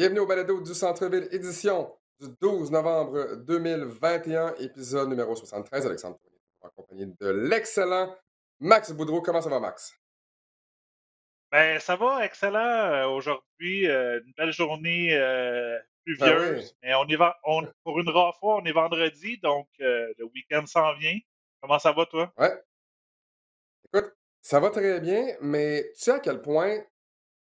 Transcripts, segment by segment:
Bienvenue au balado du Centre-Ville, édition du 12 novembre 2021, épisode numéro 73. Alexandre Tournier, en compagnie de l'excellent Max Boudreau. Comment ça va, Max? Ben, ça va, excellent. Aujourd'hui, une belle journée Ben oui. pluvieuse, mais pour une rare fois, on est vendredi, donc le week-end s'en vient. Comment ça va, toi? Ouais. Écoute, ça va très bien, mais tu sais à quel point,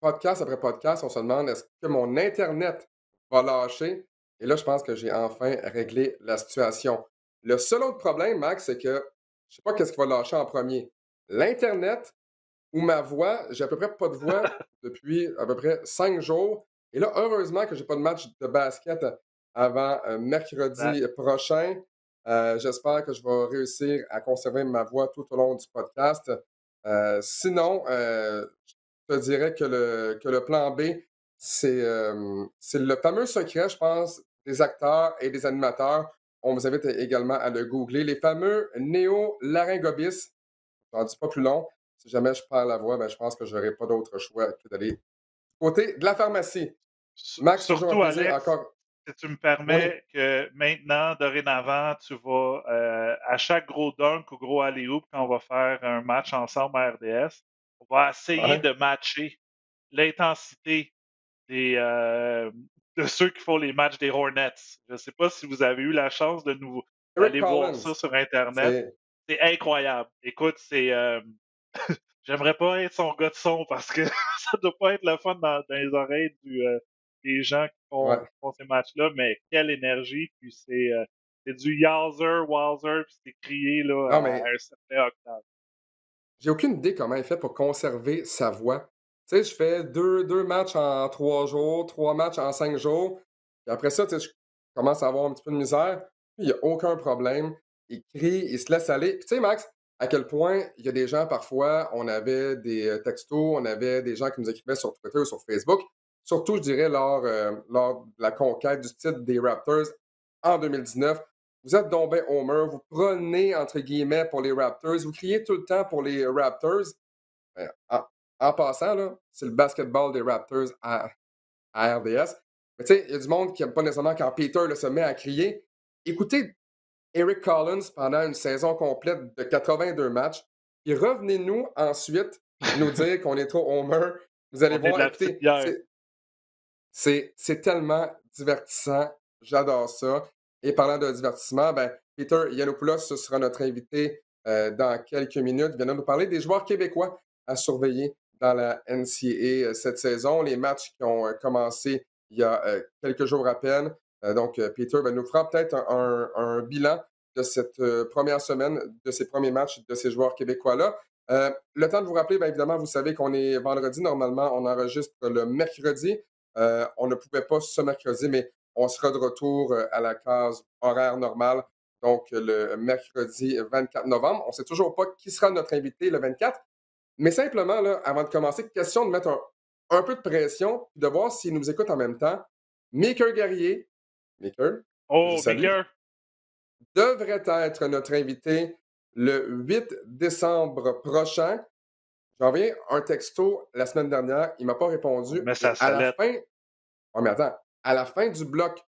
podcast après podcast, on se demande est-ce que mon Internet va lâcher? Et là, je pense que j'ai enfin réglé la situation. Le seul autre problème, Max, c'est que je sais pas qu'est-ce qui va lâcher en premier. L'Internet ou ma voix. J'ai à peu près pas de voix depuis à peu près 5 jours. Et là, heureusement que j'ai pas de match de basket avant Ben, mercredi prochain. J'espère que je vais réussir à conserver ma voix tout au long du podcast. Sinon, je te dirais que le plan B, c'est le fameux secret, je pense, des acteurs et des animateurs. On vous invite également à le googler. Les fameux néo-laryngobis. J'en dis pas plus long. Si jamais je perds la voix, ben, je pense que je n'aurai pas d'autre choix que d'aller du côté de la pharmacie. Max, toujours un surtout, plaisir Alex, encore. si tu me Oui, permets que maintenant, dorénavant, tu vas, à chaque gros dunk ou gros alley-oop, quand on va faire un match ensemble à RDS, on va essayer ouais. de matcher l'intensité des, de ceux qui font les matchs des Hornets. Je ne sais pas si vous avez eu la chance Eric d'aller voir ça Collins, sur Internet. c'est C'est incroyable. Écoute, j'aimerais pas être son gars de son parce que ça doit pas être le fun dans les oreilles des gens ouais. qui font ces matchs-là, mais quelle énergie, puis c'est du yowzer, wowzer, puis c'est crié là, Non, à mais un certain octave. j'ai aucune idée comment il fait pour conserver sa voix. Tu sais, je fais deux matchs en 3 jours, 3 matchs en 5 jours. Puis après ça, tu sais, je commence à avoir un petit peu de misère. Lui, il n'y a aucun problème. Il crie, il se laisse aller. Puis tu sais, Max, à quel point il y a des gens, parfois, on avait des textos, on avait des gens qui nous écrivaient sur Twitter ou sur Facebook. Surtout, je dirais, lors de la conquête du titre des Raptors en 2019. Vous êtes donc ben Homer, vous prenez entre guillemets pour les Raptors, vous criez tout le temps pour les Raptors. Ben, en passant, là, c'est le basketball des Raptors à RDS. Mais tu sais, il y a du monde qui n'aime pas nécessairement quand Peter là, se met à crier. Écoutez Eric Collins pendant une saison complète de 82 matchs, puis revenez-nous ensuite nous dire qu'on est trop Homer. Vous allez On est de voir, la petite écoutez, bière. c'est tellement divertissant. J'adore ça. Et parlant de divertissement, ben, Peter Yiannopoulos, ce sera notre invité dans quelques minutes. Il viendra nous parler des joueurs québécois à surveiller dans la NCAA cette saison. Les matchs qui ont commencé il y a quelques jours à peine. Donc, Peter ben, nous fera peut-être un bilan de cette première semaine, de ces premiers matchs de ces joueurs québécois-là. Le temps de vous rappeler, bien évidemment, vous savez qu'on est vendredi. Normalement, on enregistre le mercredi. On ne pouvait pas ce mercredi, mais on sera de retour à la case horaire normale, donc le mercredi 24 novembre. On ne sait toujours pas qui sera notre invité le 24, mais simplement, là, avant de commencer, question de mettre un peu de pression, de voir s'il nous écoute en même temps. Maker Guerrier, Maker, je Oh, salue, Maker! devrait être notre invité le 8 décembre prochain. J'ai envoyé un texto la semaine dernière, il ne m'a pas On répondu. met Et sa à la salette. fin, oh, mais attends, à la fin du bloc,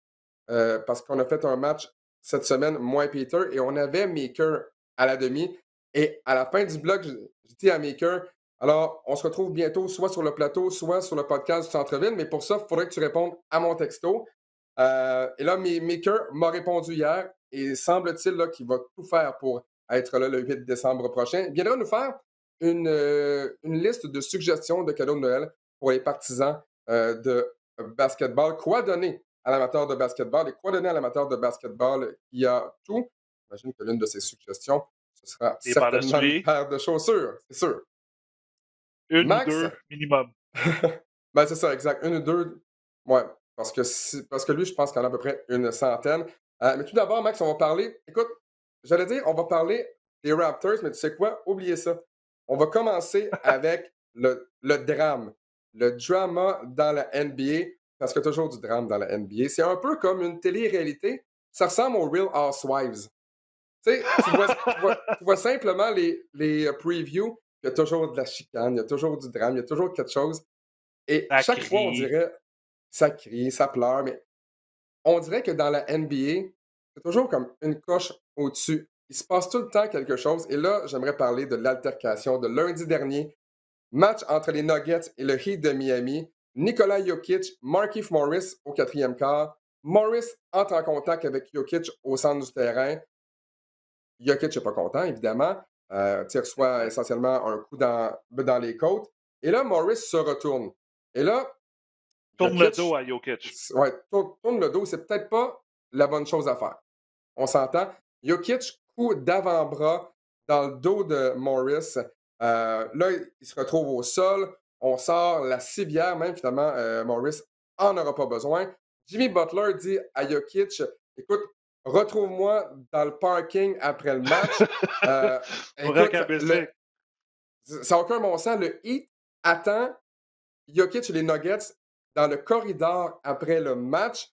parce qu'on a fait un match cette semaine, moi et Peter, et on avait Maker à la demi. Et à la fin du bloc, je dis à Maker, alors, on se retrouve bientôt soit sur le plateau, soit sur le podcast du Centre-Ville, mais pour ça, il faudrait que tu répondes à mon texto. Et là, Maker m'a répondu hier, et semble-t-il là, qu'il va tout faire pour être là le 8 décembre prochain. Il viendra nous faire une liste de suggestions de cadeaux de Noël pour les partisans de basketball. Quoi donner à l'amateur de basketball et quoi donner à l'amateur de basketball qui a tout? J'imagine que l'une de ces suggestions, ce sera Des paires de certainement une souliers. paire de chaussures, c'est sûr. Une ou Max, deux minimum. ben c'est ça, exact. Une ou deux, ouais, parce que lui, je pense qu'il y en a à peu près une centaine. Mais tout d'abord, Max, on va parler, écoute, j'allais dire, on va parler des Raptors, mais tu sais quoi? Oubliez ça. On va commencer avec le drame. Le drama dans la NBA, parce qu'il y a toujours du drame dans la NBA. C'est un peu comme une télé-réalité. Ça ressemble aux Real Housewives. Tu sais, tu vois simplement les previews, il y a toujours de la chicane, il y a toujours du drame, il y a toujours quelque chose. Et Ça chaque fois, crie. ça crie, ça pleure, mais on dirait que dans la NBA, c'est toujours comme une coche au-dessus. Il se passe tout le temps quelque chose. Et là, j'aimerais parler de l'altercation de lundi dernier. Match entre les Nuggets et le Heat de Miami. Nikola Jokic, Markieff Morris au quatrième quart. Morris entre en contact avec Jokic au centre du terrain. Jokic n'est pas content, évidemment. Il reçoit Exact. essentiellement un coup dans les côtes. Et là, Morris se retourne. Et là, Tourne le dos Jokic à Jokic. ouais, tourne le dos. C'est peut-être pas la bonne chose à faire. On s'entend. Jokic, coup d'avant-bras dans le dos de Morris. Là, il se retrouve au sol. On sort la civière, même finalement, Morris en aura pas besoin. Jimmy Butler dit à Jokic, écoute, retrouve-moi dans le parking après le match. Euh, Au écoute, racabesser. ça n'a aucun bon sens. Le Heat attend Jokic et les Nuggets dans le corridor après le match.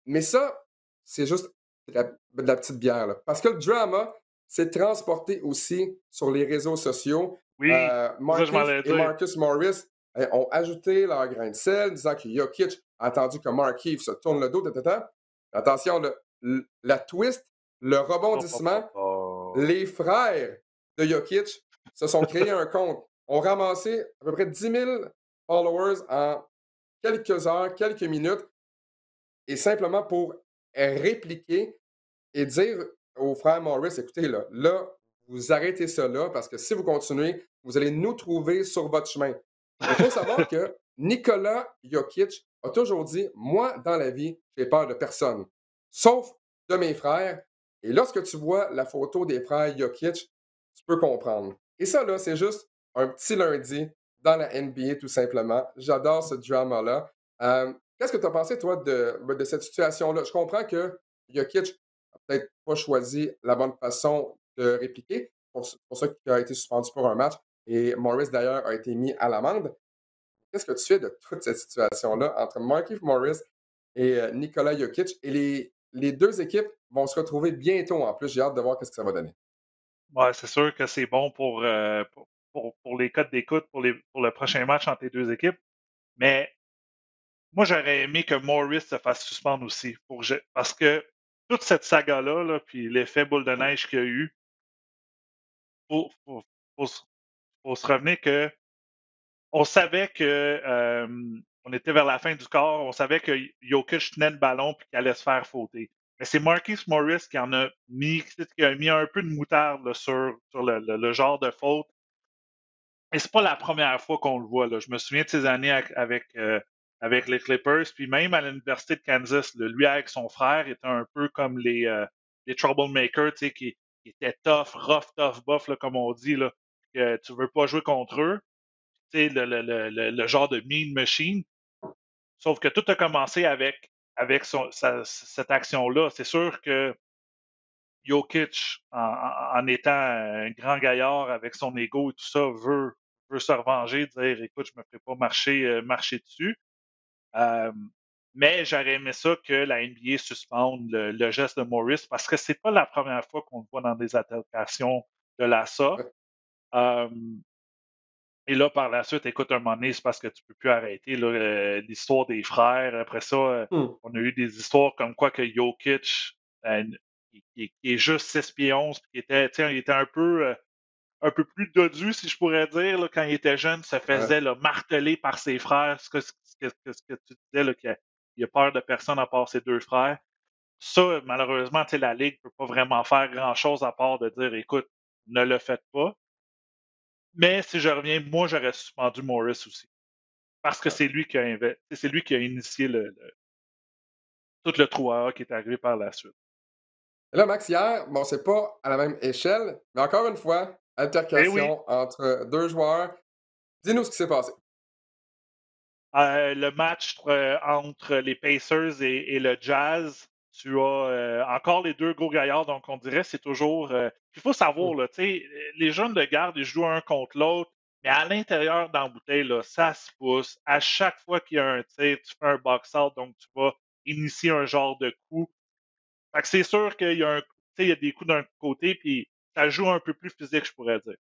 Mais ça, c'est juste de la petite bière. Là. Parce que le drama s'est transporté aussi sur les réseaux sociaux. Oui, c'est ça que je m'en Markieff allais et dire. Marcus Morris ont ajouté leur grain de sel, disant que Jokic a attendu que Markieff se tourne le dos. Tata. Attention, la twist, le Hop, hop, hop, rebondissement, hop. les frères de Jokic se sont créés un compte, ont ramassé à peu près 10 000 followers en quelques heures, quelques minutes, et simplement pour répliquer et dire aux frères Morris, écoutez, là, vous arrêtez ça là, parce que si vous continuez, vous allez nous trouver sur votre chemin. Il faut savoir que Nikola Jokic a toujours dit, moi, dans la vie, j'ai peur de personne, sauf de mes frères. Et lorsque tu vois la photo des frères Jokic, tu peux comprendre. Et ça, là, c'est juste un petit lundi dans la NBA, tout simplement. J'adore ce drama-là. Qu'est-ce que tu as pensé, toi, de cette situation-là? Je comprends que Jokic peut-être pas choisi la bonne façon de répliquer. Pour ça qu'il a été suspendu pour un match. Et Morris, d'ailleurs, a été mis à l'amende. Qu'est-ce que tu fais de toute cette situation-là entre Markieff Morris et Nikola Jokic? Et les deux équipes vont se retrouver bientôt en plus. J'ai hâte de voir ce que ça va donner. Ouais, c'est sûr que c'est bon pour les codes d'écoute pour le prochain match entre les deux équipes. Mais moi, j'aurais aimé que Morris se fasse suspendre aussi. Parce que toute cette saga-là, là, puis l'effet boule de neige qu'il y a eu, faut, faut, faut, se faut se revenir que on savait que on était vers la fin du quart, on savait que Jokic tenait le ballon et qu'il allait se faire fauter. Mais c'est Marquise Morris qui a mis un peu de moutarde là, sur le genre de faute. Et c'est pas la première fois qu'on le voit. Là. Je me souviens de ces années avec les Clippers, puis même à l'Université de Kansas, là, lui avec son frère était un peu comme les troublemakers, qui étaient tough, buff, là, comme on dit, là, que tu veux pas jouer contre eux. Le genre de mean machine. Sauf que tout a commencé avec cette action-là. C'est sûr que Jokic, en étant un grand gaillard avec son ego et tout ça, veut se revenger, dire écoute, je me ferai pas marcher dessus. Euh, mais j'aurais aimé ça que la NBA suspende le geste de Morris parce que c'est pas la première fois qu'on le voit dans des altercations de l'ASA. Ouais. Euh, et là, par la suite, écoute, un moment donné, c'est parce que tu peux plus arrêter là, l'histoire des frères. Après ça, Hmm. on a eu des histoires comme quoi que Jokic, qui est juste 6 pieds 11, puis il était un peu plus dodu, si je pourrais dire, là, quand il était jeune, se Ouais. faisait là, marteler par ses frères. Ce que tu disais, là, qu'il a peur de personne à part ses deux frères. Ça, malheureusement, la Ligue ne peut pas vraiment faire grand-chose à part de dire, écoute, ne le faites pas. Mais si je reviens, moi, j'aurais suspendu Morris aussi. Parce que Ouais. c'est lui qui a initié tout le trou qui est arrivé par la suite. Et là, Max, hier, bon, c'est pas à la même échelle, mais encore une fois, Eh oui, altercation entre deux joueurs. Dis-nous ce qui s'est passé. le match entre les Pacers et le Jazz, tu as encore les deux gros gaillards, donc on dirait que c'est toujours. Il faut Hmm. savoir, là, les jeunes de garde, ils jouent un contre l'autre, mais à l'intérieur dans la bouteille, là, ça se pousse. À chaque fois qu'il y a un tir, tu fais un box-out, donc tu vas initier un genre de coup. Fait que c'est sûr qu'il y a il y a des coups d'un côté, puis ça joue un peu plus physique, je pourrais dire.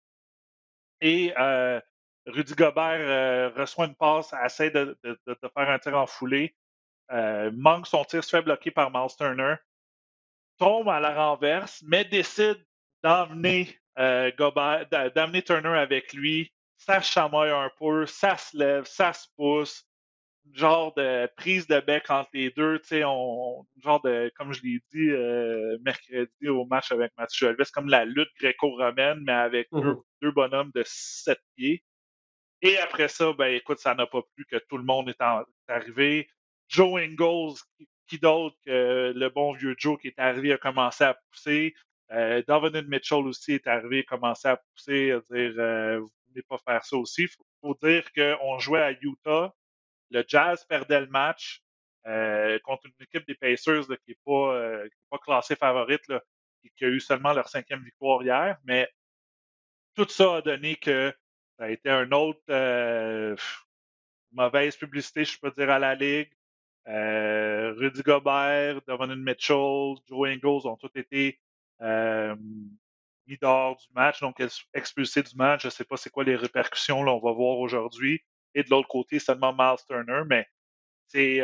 Et Rudy Gobert reçoit une passe, essaie de faire un tir en foulée. manque son tir, se fait bloquer par Miles Turner, tombe à la renverse, mais décide d'emmener d'amener Turner avec lui. Ça chamaille un peu, ça se lève, ça se pousse. Genre de prise de bec entre les deux, tu sais, genre de, comme je l'ai dit mercredi au match avec Mathieu Elvis, comme la lutte gréco-romaine, mais avec Mhm. deux bonhommes de 7 pieds. Et après ça, ben écoute, ça n'a pas plu que tout le monde est arrivé. Joe Ingles, qui d'autre que le bon vieux Joe qui est arrivé, a commencé à pousser. Donovan Mitchell aussi est arrivé, a commencé à pousser, à dire vous ne voulez pas faire ça aussi. Il faut dire qu'on jouait à Utah. Le Jazz perdait le match contre une équipe des Pacers là, qui n'est pas classée favorite, là, qui a eu seulement leur 5e victoire hier. Mais tout ça a donné que ça a été un autre mauvaise publicité, je peux dire, à la Ligue. Rudy Gobert, Donovan Mitchell, Joe Ingles ont tous été mis dehors du match, donc expulsés du match. Je ne sais pas c'est quoi les répercussions, là, on va voir aujourd'hui. Et de l'autre côté, seulement Miles Turner, mais c'est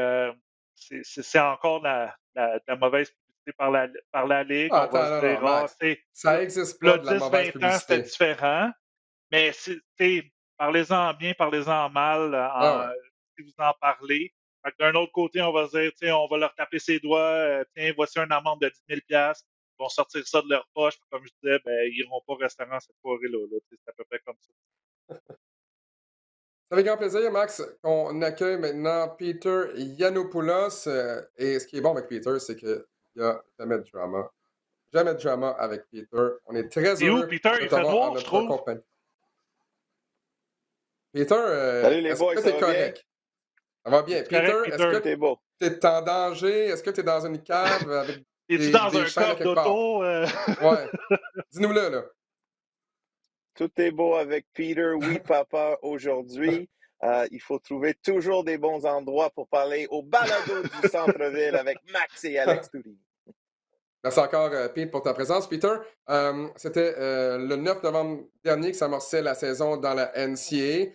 encore de la mauvaise publicité par la Ligue. Ah, On va attends, se non, non, dire, ah, Max. Ça n'existe pas là, de la mauvaise 10-20 ans, c'était publicité. différent. Mais parlez-en bien, parlez-en mal, Ah ouais. si vous en parlez. Fait que d'un autre côté, on va se dire, on va leur taper ses doigts, tiens, voici une amende de 10 000 $. Ils vont sortir ça de leur poche. Puis comme je disais, ben, ils n'iront pas au restaurant cette soirée-là. C'est à peu près comme ça. C'est avec grand plaisir, Max, qu'on accueille maintenant Peter Yiannopoulos. Et ce qui est bon avec Peter, c'est qu'il n'y a jamais de drama. Jamais de drama avec Peter. On est très Et où, heureux Peter? de Il fait t'avoir en noir, je notre trouve. compagnie. Peter, Salut les est-ce boys, que tu ça es va bien? correct? Ça va bien. C'est correct, Peter, est-ce Peter? que Tout est beau. tu es en danger? Est-ce que tu es dans une cave avec Es-tu dans des un chaînes à coffre quelque part? d'auto? Ouais. Dis-nous-le, là. Tout est beau avec Peter. Oui, papa, aujourd'hui. Il faut trouver toujours des bons endroits pour parler au balado du centre-ville avec Max et Alex Tourigny. Merci encore, Pete, pour ta présence. Peter, c'était le 9 novembre dernier que s'amorçait la saison dans la NCAA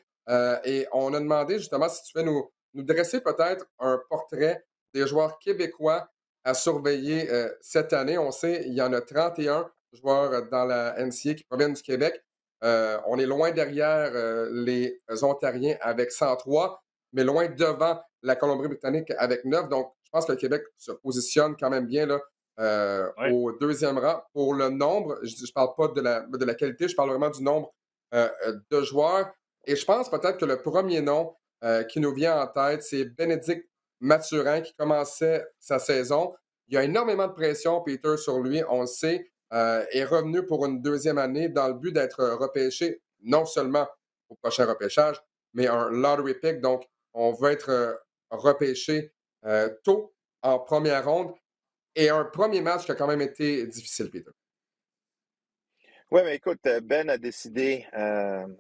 et on a demandé justement si tu pouvais nous dresser peut-être un portrait des joueurs québécois à surveiller cette année. On sait il y en a 31 joueurs dans la NCAA qui proviennent du Québec. On est loin derrière les Ontariens avec 103, mais loin devant la Colombie-Britannique avec 9. Donc, je pense que le Québec se positionne quand même bien là, Ouais. au deuxième rang. Pour le nombre, je ne parle pas de la qualité, je parle vraiment du nombre de joueurs. Et je pense peut-être que le premier nom qui nous vient en tête, c'est Bénédicte Mathurin qui commençait sa saison. Il y a énormément de pression, Peter, sur lui, on le sait, est revenu pour une deuxième année dans le but d'être repêché, non seulement au prochain repêchage, mais un lottery pick. Donc, on veut être repêché tôt en première ronde. Et un premier match qui a quand même été difficile, Peter. Oui, mais écoute, Ben a décidé,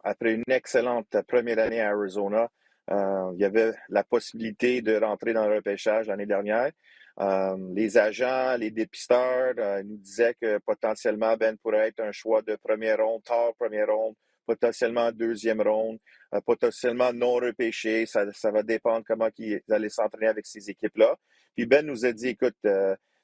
après une excellente première année à Arizona, il y avait la possibilité de rentrer dans le repêchage l'année dernière. Les agents, les dépisteurs nous disaient que potentiellement Ben pourrait être un choix de première ronde, tard première ronde, potentiellement deuxième ronde, potentiellement non repêché. Ça va dépendre comment ils allaient s'entraîner avec ces équipes-là. Puis Ben nous a dit, écoute,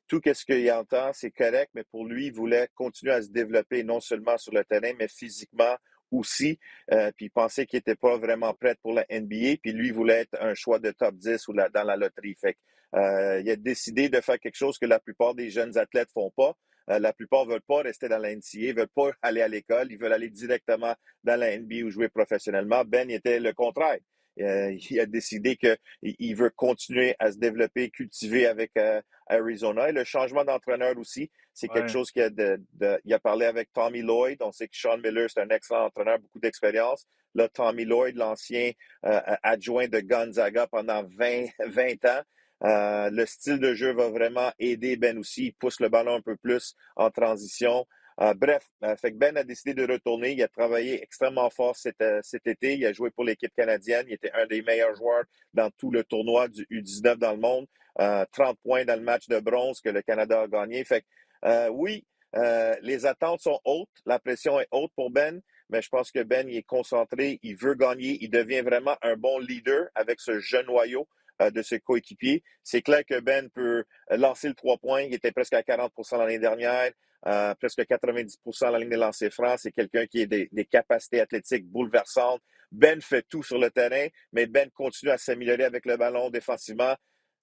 tout ce qu'il entend, c'est correct, mais pour lui, il voulait continuer à se développer non seulement sur le terrain, mais physiquement aussi. Puis il pensait qu'il n'était pas vraiment prêt pour la NBA. Puis lui, il voulait être un choix de top 10 ou dans la loterie. Fait il a décidé de faire quelque chose que la plupart des jeunes athlètes font pas. La plupart ne veulent pas rester dans la NCAA, ne veulent pas aller à l'école, ils veulent aller directement dans la NBA ou jouer professionnellement. Ben était le contraire. Il a décidé qu'il veut continuer à se développer, cultiver avec Arizona. Et le changement d'entraîneur aussi, c'est quelque chose qu'il il a parlé avec Tommy Lloyd. On sait que Sean Miller, c'est un excellent entraîneur, beaucoup d'expérience. Là, Tommy Lloyd, l'ancien adjoint de Gonzaga pendant 20 ans. Le style de jeu va vraiment aider Ben aussi. Il pousse le ballon un peu plus en transition. Bref, fait que Ben a décidé de retourner. Il a travaillé extrêmement fort cet été. Il a joué pour l'équipe canadienne. Il était un des meilleurs joueurs dans tout le tournoi du U19 dans le monde. 30 points dans le match de bronze que le Canada a gagné. Fait que, oui, les attentes sont hautes. La pression est haute pour Ben. Mais je pense que Ben, il est concentré. Il veut gagner. Il devient vraiment un bon leader avec ce jeune noyau. de ses coéquipiers. C'est clair que Ben peut lancer le 3 points. Il était presque à 40% l'année dernière, presque 90% à la ligne des lancers francs. C'est quelqu'un qui a des capacités athlétiques bouleversantes. Ben fait tout sur le terrain, mais Ben continue à s'améliorer avec le ballon défensivement.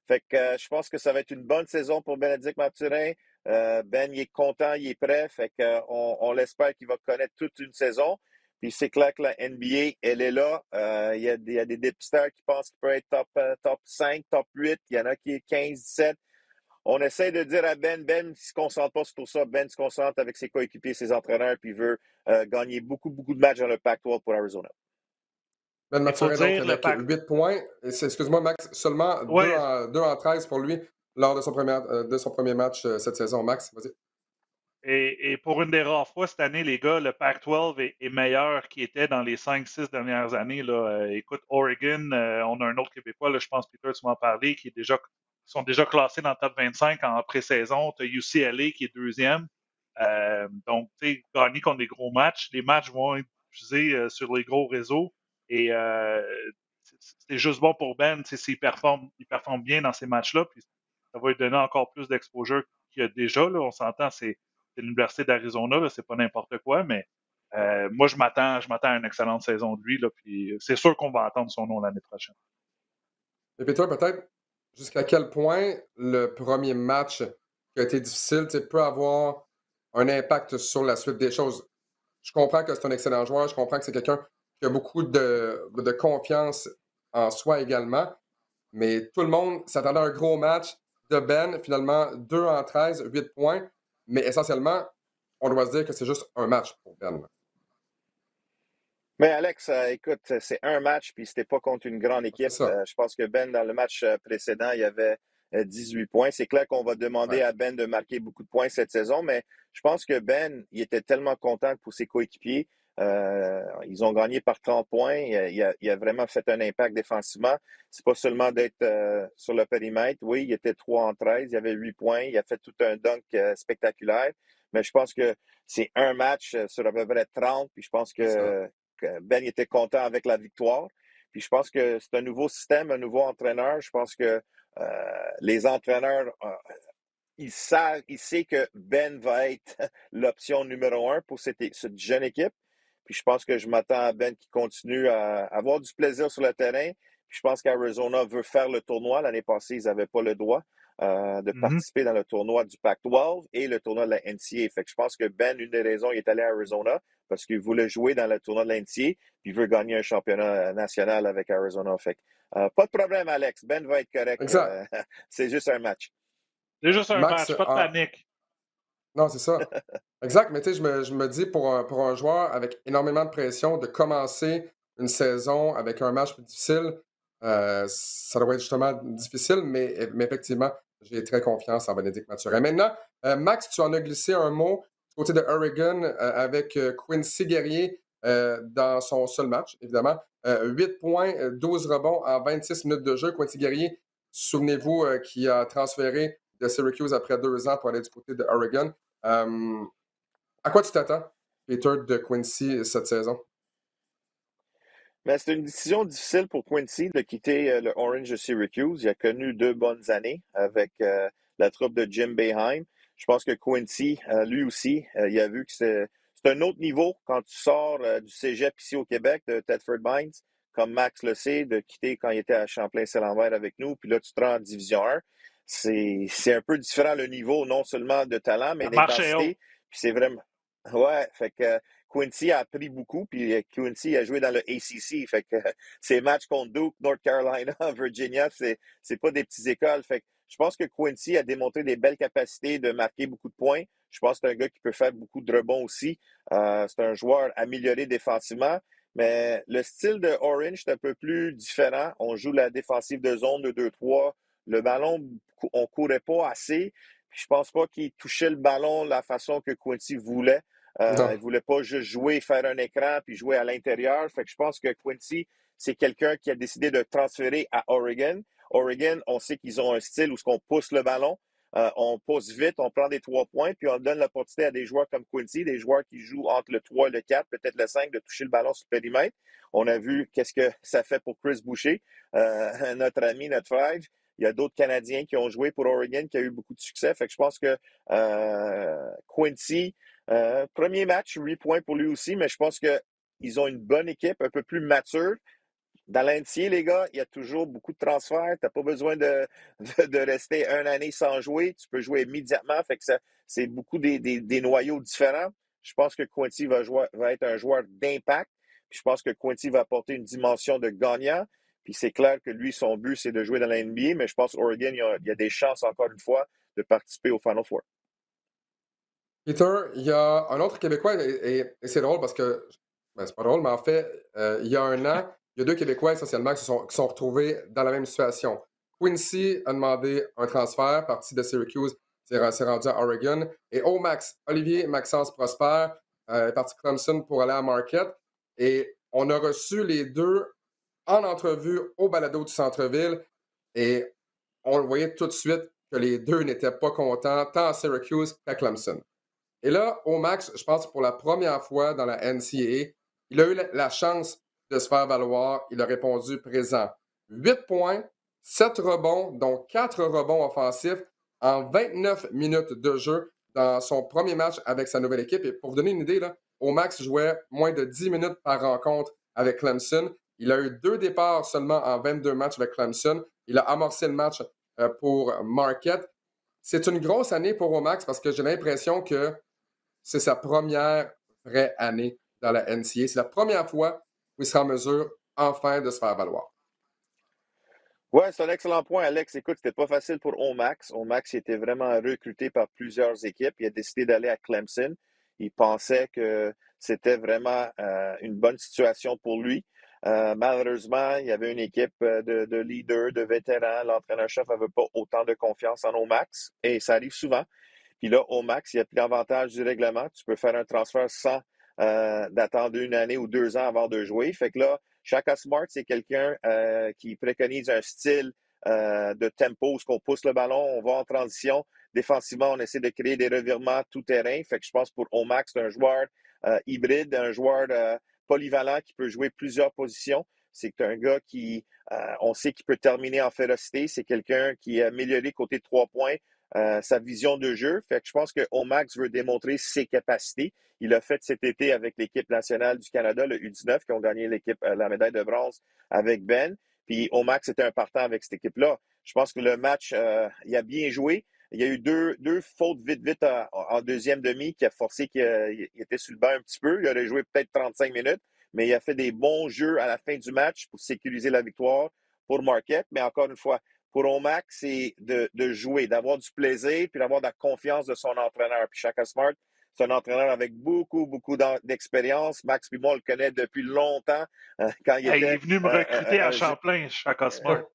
Fait que je pense que ça va être une bonne saison pour Bénédicte Mathurin. Ben, il est content, il est prêt. Fait que on l'espère qu'il va connaître toute une saison. Puis c'est clair que la NBA, elle est là. Il y a des dépisteurs qui pensent qu'il peut être top 5, top 8. Il y en a qui est 15, 17. On essaie de dire à Ben ne se concentre pas sur tout ça. Ben se concentre avec ses coéquipiers, ses entraîneurs, puis il veut gagner beaucoup, beaucoup de matchs dans le Pac-12 pour Arizona. Ben Il faut Mathurin, donc, dire le avec Pac. 8 points. Excuse-moi, Max, seulement Oui, 2 en 13 pour lui lors de son premier match cette saison. Max, vas-y. et pour une des rares fois cette année, les gars, le Pac-12 est meilleur qu'il était dans les 5-6 dernières années. Là. Écoute, Oregon, on a un autre Québécois, là, je pense, Peter, tu m'en parlais, qui sont déjà classés dans le top 25 en pré-saison. Tu as UCLA qui est deuxième. Donc, tu sais, gagner contre des gros matchs. Les matchs vont être diffusés sur les gros réseaux. Et c'est juste bon pour Ben, s'il performe bien dans ces matchs-là. Puis ça va lui donner encore plus d'exposure qu'il y a déjà. Là. On s'entend, c'est l'Université d'Arizona, là, c'est pas n'importe quoi, mais moi, je m'attends à une excellente saison de lui. Là, puis c'est sûr qu'on va entendre son nom l'année prochaine. Et puis toi, peut-être, jusqu'à quel point le premier match qui a été difficile peut avoir un impact sur la suite des choses? Je comprends que c'est un excellent joueur, je comprends que c'est quelqu'un qui a beaucoup de confiance en soi également, mais tout le monde s'attendait à un gros match de Ben, finalement 2 en 13, 8 points, mais essentiellement, on doit se dire que c'est juste un match pour Ben. Mais Alex, écoute, c'est un match, puis c'était pas contre une grande C'est équipe. ça. Je pense que Ben, dans le match précédent, il y avait 18 points. C'est clair qu'on va demander Ouais. à Ben de marquer beaucoup de points cette saison, mais je pense que Ben, il était tellement content pour ses coéquipiers. Ils ont gagné par 30 points. Il a vraiment fait un impact défensivement. C'est pas seulement d'être sur le périmètre. Oui, il était 3 en 13, il avait 8 points. Il a fait tout un dunk spectaculaire. Mais je pense que c'est un match sur à peu près 30, puis je pense C'est ça. que Ben était content avec la victoire. Puis je pense que c'est un nouveau système, un nouveau entraîneur. Je pense que les entraîneurs, ils savent que Ben va être l'option numéro 1 pour cette jeune équipe. Puis je pense que je m'attends à Ben qui continue à avoir du plaisir sur le terrain. Puis je pense qu'Arizona veut faire le tournoi. L'année passée, ils n'avaient pas le droit de Mm-hmm. participer dans le tournoi du Pac-12 et le tournoi de la NCAA. Fait que je pense que Ben, une des raisons, il est allé à Arizona parce qu'il voulait jouer dans le tournoi de la NCAA puis il veut gagner un championnat national avec Arizona. Fait que, pas de problème, Alex. Ben va être correct. Exact. C'est juste un match. C'est juste un Max, match, pas de panique. non, c'est ça. Exact, mais tu sais, je me dis pour un joueur avec énormément de pression, de commencer une saison avec un match plus difficile, ça doit être justement difficile, mais effectivement, j'ai très confiance en Bénédicte Mathurin. Maintenant, Max, tu en as glissé un mot du côté de Oregon avec Quincy Guerrier dans son seul match, évidemment. 8 points, 12 rebonds en 26 minutes de jeu. Quincy Guerrier, souvenez-vous, qui a transféré de Syracuse après 2 ans pour aller du côté de Oregon. À quoi tu t'attends, Peter, de Quincy cette saison? Mais c'est une décision difficile pour Quincy de quitter le Orange de Syracuse. Il a connu 2 bonnes années avec la troupe de Jim Boeheim. Je pense que Quincy, lui aussi, il a vu que c'est un autre niveau quand tu sors du cégep ici au Québec, de Thetford Mines, comme Max le sait, de quitter quand il était à Champlain-Saint-Lambert avec nous, puis là, tu te rends en Division 1. C'est un peu différent le niveau, non seulement de talent, mais La marche est haute. d'intensité. Puis c'est vraiment... Ouais, fait que Quincy a appris beaucoup, puis Quincy a joué dans le ACC. Fait que ces matchs contre Duke, North Carolina, Virginia, c'est pas des petites écoles. Fait que je pense que Quincy a démontré des belles capacités de marquer beaucoup de points. Je pense que c'est un gars qui peut faire beaucoup de rebonds aussi. C'est un joueur amélioré défensivement. Mais le style de Orange est un peu plus différent. On joue la défensive de zone de 2-3. Le ballon, on courait pas assez. Puis je pense pas qu'il touchait le ballon de la façon que Quincy voulait. Il ne Non. voulait pas juste jouer, faire un écran, puis jouer à l'intérieur. Fait que je pense que Quincy, c'est quelqu'un qui a décidé de transférer à Oregon. Oregon, on sait qu'ils ont un style où on pousse le ballon. on pousse vite, on prend des 3 points, puis on donne l'opportunité à des joueurs comme Quincy, des joueurs qui jouent entre le 3 et le 4, peut-être le 5, de toucher le ballon sur le périmètre. On a vu qu'est-ce que ça fait pour Chris Boucher, notre ami, notre frère. Il y a d'autres Canadiens qui ont joué pour Oregon, qui a eu beaucoup de succès. Fait que je pense que Quincy, premier match, 8 points pour lui aussi, mais je pense qu'ils ont une bonne équipe, un peu plus mature. Dans l'NCAA, les gars, il y a toujours beaucoup de transferts. Tu n'as pas besoin de rester une année sans jouer. Tu peux jouer immédiatement. Fait que c'est beaucoup des noyaux différents. Je pense que Quincy va être un joueur d'impact. Puis je pense que Quincy va apporter une dimension de gagnant. Puis c'est clair que lui, son but, c'est de jouer dans la NBA. Mais je pense qu'Oregon, il y a des chances, encore une fois, de participer au Final Four. Peter, il y a un autre Québécois, et c'est drôle parce que, c'est pas drôle, mais en fait, il y a un an, il y a deux Québécois essentiellement qui sont retrouvés dans la même situation. Quincy a demandé un transfert, parti de Syracuse, s'est rendu à Oregon. Et Omax, Olivier Maxence Prosper, est parti de Clemson pour aller à Marquette. Et on a reçu les deux en entrevue au balado du centre-ville. Et on le voyait tout de suite que les deux n'étaient pas contents, tant à Syracuse qu'à Clemson. Et là, Omax, je pense pour la première fois dans la NCAA, il a eu la chance de se faire valoir. Il a répondu présent. 8 points, 7 rebonds, dont 4 rebonds offensifs en 29 minutes de jeu dans son premier match avec sa nouvelle équipe. Et pour vous donner une idée, là, Omax jouait moins de 10 minutes par rencontre avec Clemson. Il a eu 2 départs seulement en 22 matchs avec Clemson. Il a amorcé le match pour Marquette. C'est une grosse année pour Omax parce que j'ai l'impression que c'est sa première vraie année dans la NCAA. C'est la première fois où il sera en mesure, enfin, de se faire valoir. Oui, c'est un excellent point, Alex. Écoute, c'était pas facile pour Omax. Omax était vraiment recruté par plusieurs équipes. Il a décidé d'aller à Clemson. Il pensait que c'était vraiment une bonne situation pour lui. Malheureusement, il y avait une équipe de leaders, de vétérans. L'entraîneur-chef n'avait pas autant de confiance en Omax. Et ça arrive souvent. Puis là, Omax, il a pris l'avantage du règlement. Tu peux faire un transfert sans d'attendre une année ou 2 ans avant de jouer. Fait que là, Shaka Smart, c'est quelqu'un qui préconise un style de tempo, où on pousse le ballon, on va en transition. Défensivement, on essaie de créer des revirements tout-terrain. Fait que je pense pour Omax, c'est un joueur hybride, un joueur polyvalent qui peut jouer plusieurs positions. C'est un gars qui, on sait qu'il peut terminer en férocité. C'est quelqu'un qui a amélioré côté de 3 points. Sa vision de jeu. Fait que je pense que Omax veut démontrer ses capacités. Il l'a fait cet été avec l'équipe nationale du Canada, le U19, qui ont gagné la médaille de bronze avec Ben. Puis Omax était un partant avec cette équipe-là. Je pense que le match, il a bien joué. Il y a eu deux fautes vite en deuxième demi qui a forcé qu'il était sur le banc un petit peu. Il aurait joué peut-être 35 minutes, mais il a fait des bons jeux à la fin du match pour sécuriser la victoire pour Marquette. Mais encore une fois, pour Omax, c'est de jouer, d'avoir du plaisir, puis d'avoir de la confiance de son entraîneur. Puis Shaka Smart, c'est un entraîneur avec beaucoup d'expérience. Max puis moi, on le connaît depuis longtemps. Quand il Il est venu me recruter à Champlain, Shaka Smart.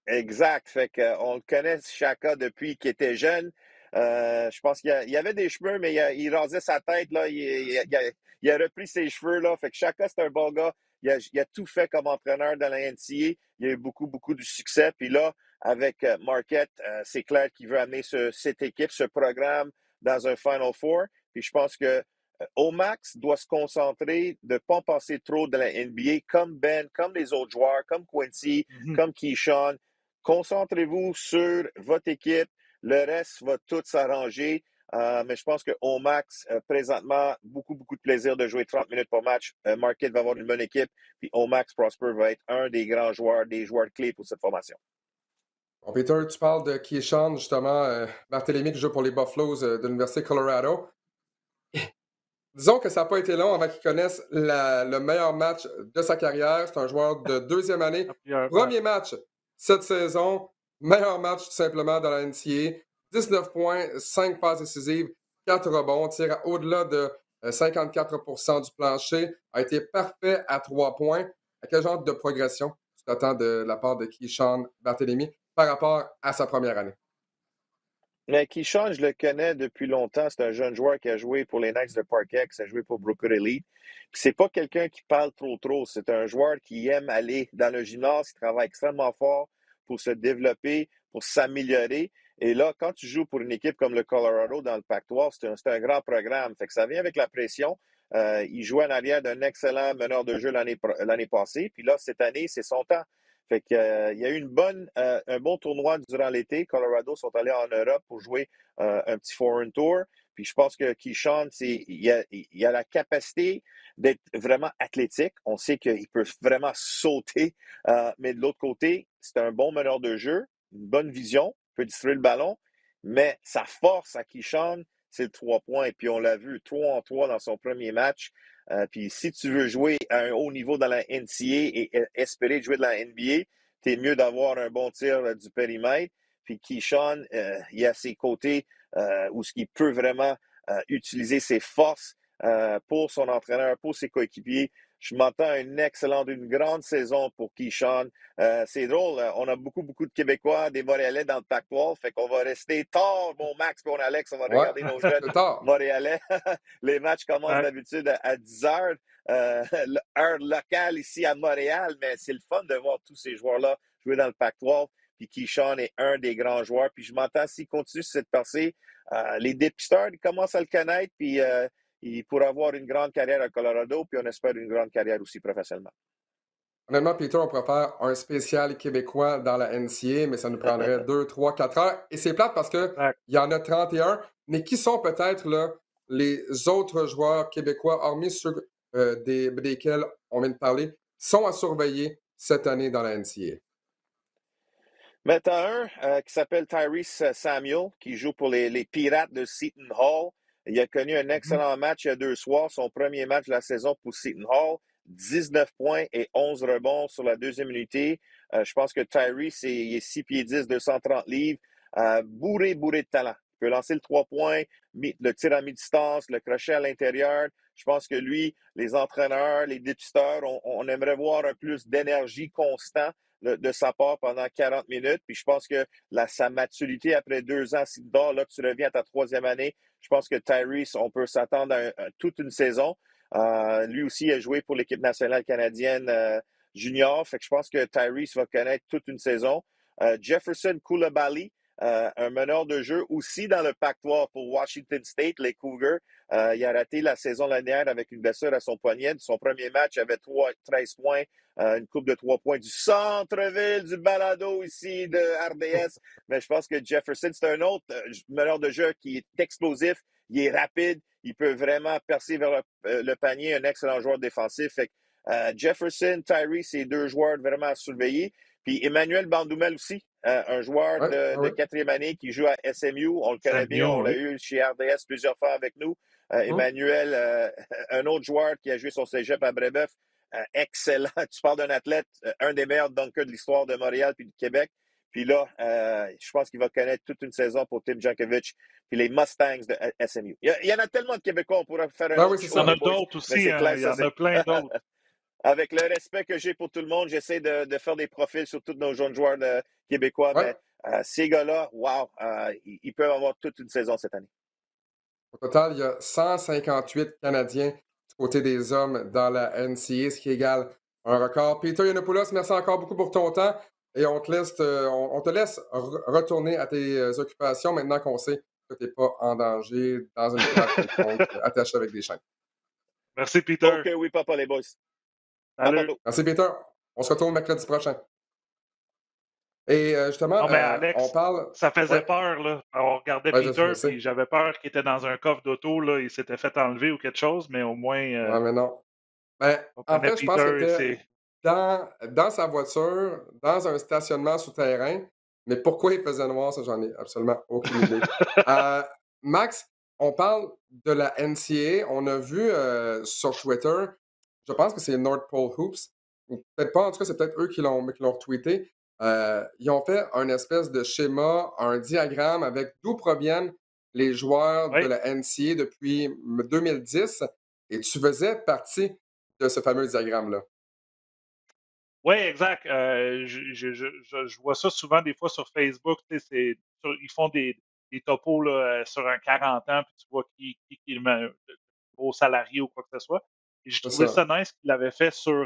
Exact. Fait qu'on le connaît, Shaka, depuis qu'il était jeune. Je pense qu'il y avait des cheveux, mais il rasait sa tête. Là. Il a repris ses cheveux. Là. Fait que Shaka, c'est un bon gars. Il a tout fait comme entraîneur dans la NCAA. Il a eu beaucoup de succès. Puis là, avec Marquette, c'est clair qu'il veut amener cette équipe, ce programme dans un Final Four. Puis je pense que Omax doit se concentrer de ne pas passer trop de la NBA, comme Ben, comme les autres joueurs, comme Quincy, comme Keyshawn. Concentrez-vous sur votre équipe. Le reste va tout s'arranger. Mais je pense que Omax, présentement, beaucoup de plaisir de jouer 30 minutes par match. Marquette va avoir une bonne équipe. Puis Omax Prosper va être un des grands joueurs, des joueurs clés pour cette formation. Bon, Peter, tu parles de Keyshawn, justement, Barthélemy qui joue pour les Buffaloes de l'Université Colorado. Disons que ça n'a pas été long avant qu'il connaisse le meilleur match de sa carrière. C'est un joueur de deuxième année. Premier match cette saison. Meilleur match tout simplement dans la NCAA. 19 points, 5 passes décisives, 4 rebonds, tire au-delà de 54% du plancher. A été parfait à 3 points. À quel genre de progression tu t'attends de la part de Keyshawn Barthélemy par rapport à sa première année? Mais Keyshawn, je le connais depuis longtemps. C'est un jeune joueur qui a joué pour les Knights de Parkhead, qui a joué pour Brooklyn Elite. C'est pas quelqu'un qui parle trop. C'est un joueur qui aime aller dans le gymnase, qui travaille extrêmement fort pour se développer, pour s'améliorer. Et là, quand tu joues pour une équipe comme le Colorado dans le Pac-12, c'est un grand programme. Fait que ça vient avec la pression. Il jouait en arrière d'un excellent meneur de jeu l'année passée. Puis là, cette année, c'est son temps. Fait que, il y a eu un bon tournoi durant l'été. Colorado sont allés en Europe pour jouer un petit foreign tour. Puis je pense que Keyshawn, il a la capacité d'être vraiment athlétique. On sait qu'il peut vraiment sauter. Mais de l'autre côté, c'est un bon meneur de jeu, une bonne vision, peut distribuer le ballon. Mais sa force à Keyshawn, c'est le 3 points. Et puis on l'a vu 3-en-3 dans son premier match. Puis si tu veux jouer à un haut niveau dans la NCAA et espérer jouer de la NBA, t'es mieux d'avoir un bon tir du périmètre. Puis Keyshawn, il a ses côtés où ce qu'il peut vraiment utiliser ses forces pour son entraîneur, pour ses coéquipiers. Je m'attends à une grande saison pour Keyshawn. C'est drôle, on a beaucoup de Québécois, des Montréalais dans le Pac-12, fait qu'on va rester tard, mon Max et mon Alex, on va Ouais, regarder nos jeunes c'est tard. Montréalais. Les matchs commencent Ouais. d'habitude à 10 heures, heure locale ici à Montréal, mais c'est le fun de voir tous ces joueurs-là jouer dans le Pac-12. Puis Keyshawn est un des grands joueurs. Puis je m'entends, s'il continue sur cette percée, les dépisteurs ils commencent à le connaître, puis il pourra avoir une grande carrière à Colorado, puis on espère une grande carrière aussi professionnellement. Honnêtement, Peter, on pourrait faire un spécial québécois dans la NCA, mais ça nous prendrait 2, 3, 4 heures. Et c'est plate parce qu'il Exact. y en a 31. Mais qui sont peut-être là, les autres joueurs québécois, hormis ceux desquels on vient de parler, sont à surveiller cette année dans la NCA? Mais tu as un qui s'appelle Tyrese Samuel, qui joue pour les Pirates de Seton Hall. Il a connu un excellent match il y a 2 soirs, son premier match de la saison pour Seton Hall. 19 points et 11 rebonds sur la deuxième unité. Je pense que Tyrese, il est 6 pieds 10, 230 livres, bourré de talent. Il peut lancer le 3 points, le tir à mi-distance, le crochet à l'intérieur. Je pense que lui, les entraîneurs, les dépisteurs, on aimerait voir un plus d'énergie constant de sa part pendant 40 minutes. Puis je pense que sa maturité après 2 ans, si là, tu reviens à ta troisième année, je pense que Tyrese, on peut s'attendre à toute une saison. Lui aussi a joué pour l'équipe nationale canadienne junior. Fait que je pense que Tyrese va connaître toute une saison. Jefferson Koulibaly, un meneur de jeu aussi dans le Pac-12 pour Washington State, les Cougars. Il a raté la saison dernière avec une blessure à son poignet. Son premier match, il avait 13 points, une coupe de 3 points du centre-ville, du balado ici de RDS. Mais je pense que Jefferson, c'est un autre meneur de jeu qui est explosif, il est rapide, il peut vraiment percer vers le panier, un excellent joueur défensif. Fait que, Jefferson, Tyrese, c'est 2 joueurs vraiment à surveiller. Puis Emmanuel Bandoumel aussi, un joueur Ouais, de ouais. 4e année qui joue à SMU. On le connaît bien, on l'a oui. eu chez RDS plusieurs fois avec nous. Emmanuel, un autre joueur qui a joué son cégep à Brébeuf, excellent. Tu parles d'un athlète, un des meilleurs dunkers de l'histoire de Montréal puis du Québec. Puis là, je pense qu'il va connaître toute une saison pour Tim Jankovic puis les Mustangs de SMU. Il y en a tellement de Québécois, on pourrait faire un Ben autre oui, c'est Il y show, en ça. a les boys. d'autres Mais aussi, c'est hein. clair, Il y ça, en a plein d'autres. avec le respect que j'ai pour tout le monde, j'essaie de faire des profils sur tous nos jeunes joueurs québécois, Ouais. mais ces gars-là, wow, ils peuvent avoir toute une saison cette année. Au total, il y a 158 Canadiens du côté des hommes dans la NCA, ce qui égale un record. Peter Yiannopoulos, merci encore beaucoup pour ton temps et on te laisse retourner à tes occupations maintenant qu'on sait que tu n'es pas en danger dans une cave quelconque attachée avec des chaînes. Merci, Peter. OK, oui, papa, les boys. À Salut. tantôt. Merci, Peter. On se retrouve mercredi prochain. Et justement, Non, mais on Alex, parle. ça faisait Ouais, peur, là. On regardait ouais, je Peter, sais. puis j'avais peur qu'il était dans un coffre d'auto, là. Il s'était fait enlever ou quelque chose, mais au moins, Ouais, mais non. Ben, on en connaît fait, je pense qu'il Peter, était c'est... dans sa voiture, dans un stationnement souterrain. Mais pourquoi il faisait noir, ça, j'en ai absolument aucune idée. Euh, Max, on parle de la NCAA. On a vu sur Twitter, je pense que c'est North Pole Hoops, ou peut-être pas, en tout cas, c'est peut-être eux qui l'ont retweeté. Ils ont fait un espèce de schéma, un diagramme avec d'où proviennent les joueurs de Oui, la NCAA depuis 2010. Et tu faisais partie de ce fameux diagramme-là. oui, exact. Je vois ça souvent des fois sur Facebook. Tu sais, ils font des topos là, sur un 40 ans, puis tu vois qui est le gros salarié ou quoi que ce soit. Et j'ai C'est trouvé ça. ça nice qu'il l'avait fait sur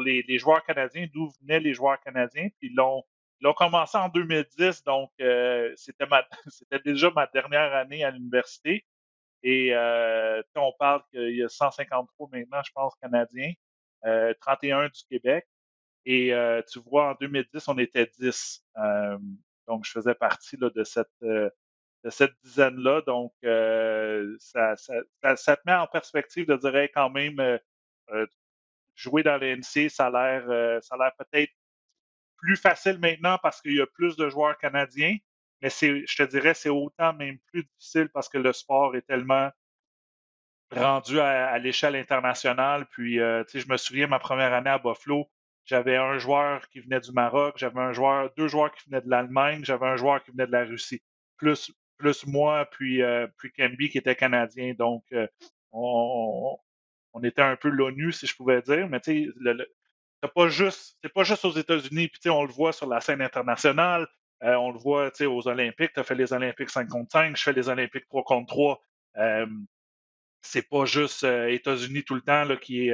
les joueurs canadiens, d'où venaient les joueurs canadiens, puis ils ont commencé en 2010, donc c'était c'était déjà ma dernière année à l'université. Et on parle qu'il y a 153 maintenant, je pense, Canadiens, 31 du Québec. Et tu vois, en 2010, on était 10. Donc, je faisais partie là, de cette dizaine-là. Donc, ça te met en perspective de dire hey, quand même, euh, jouer dans les NC, ça a l'air peut-être plus facile maintenant parce qu'il y a plus de joueurs canadiens. Mais je te dirais, c'est autant même plus difficile parce que le sport est tellement rendu à l'échelle internationale. Puis, tu sais, je me souviens, ma première année à Buffalo, j'avais un joueur qui venait du Maroc, j'avais deux joueurs qui venaient de l'Allemagne, j'avais un joueur qui venait de la Russie, plus moi, puis Kemby qui était canadien. Donc, on, on était un peu l'ONU, si je pouvais dire. Mais tu sais, c'est pas juste aux États-Unis. Puis, tu sais, on le voit sur la scène internationale. On le voit, tu sais, aux Olympiques. Tu as fait les Olympiques 5 contre 5, je fais les Olympiques 3 contre 3. C'est pas juste États-Unis tout le temps là, qui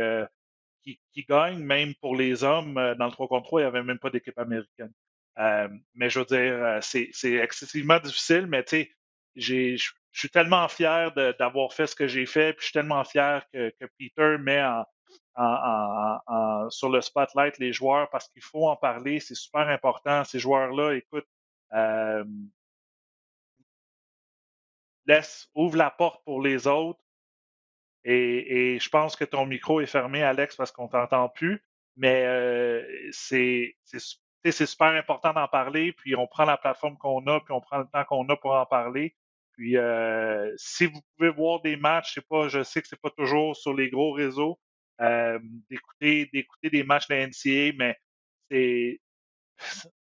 gagne, même pour les hommes. Dans le 3 contre 3, il n'y avait même pas d'équipe américaine. Mais je veux dire, c'est excessivement difficile, mais tu sais, je suis tellement fier d'avoir fait ce que j'ai fait, puis je suis tellement fier que Peter met sur le spotlight les joueurs parce qu'il faut en parler, c'est super important. Ces joueurs-là, écoute, euh, ouvre la porte pour les autres. Et je pense que ton micro est fermé, Alex, parce qu'on t'entend plus. Mais c'est super important d'en parler. Puis on prend la plateforme qu'on a, puis on prend le temps qu'on a pour en parler. Puis si vous pouvez voir des matchs, je sais que c'est pas toujours sur les gros réseaux, euh, d'écouter des matchs de la NCAA, mais c'est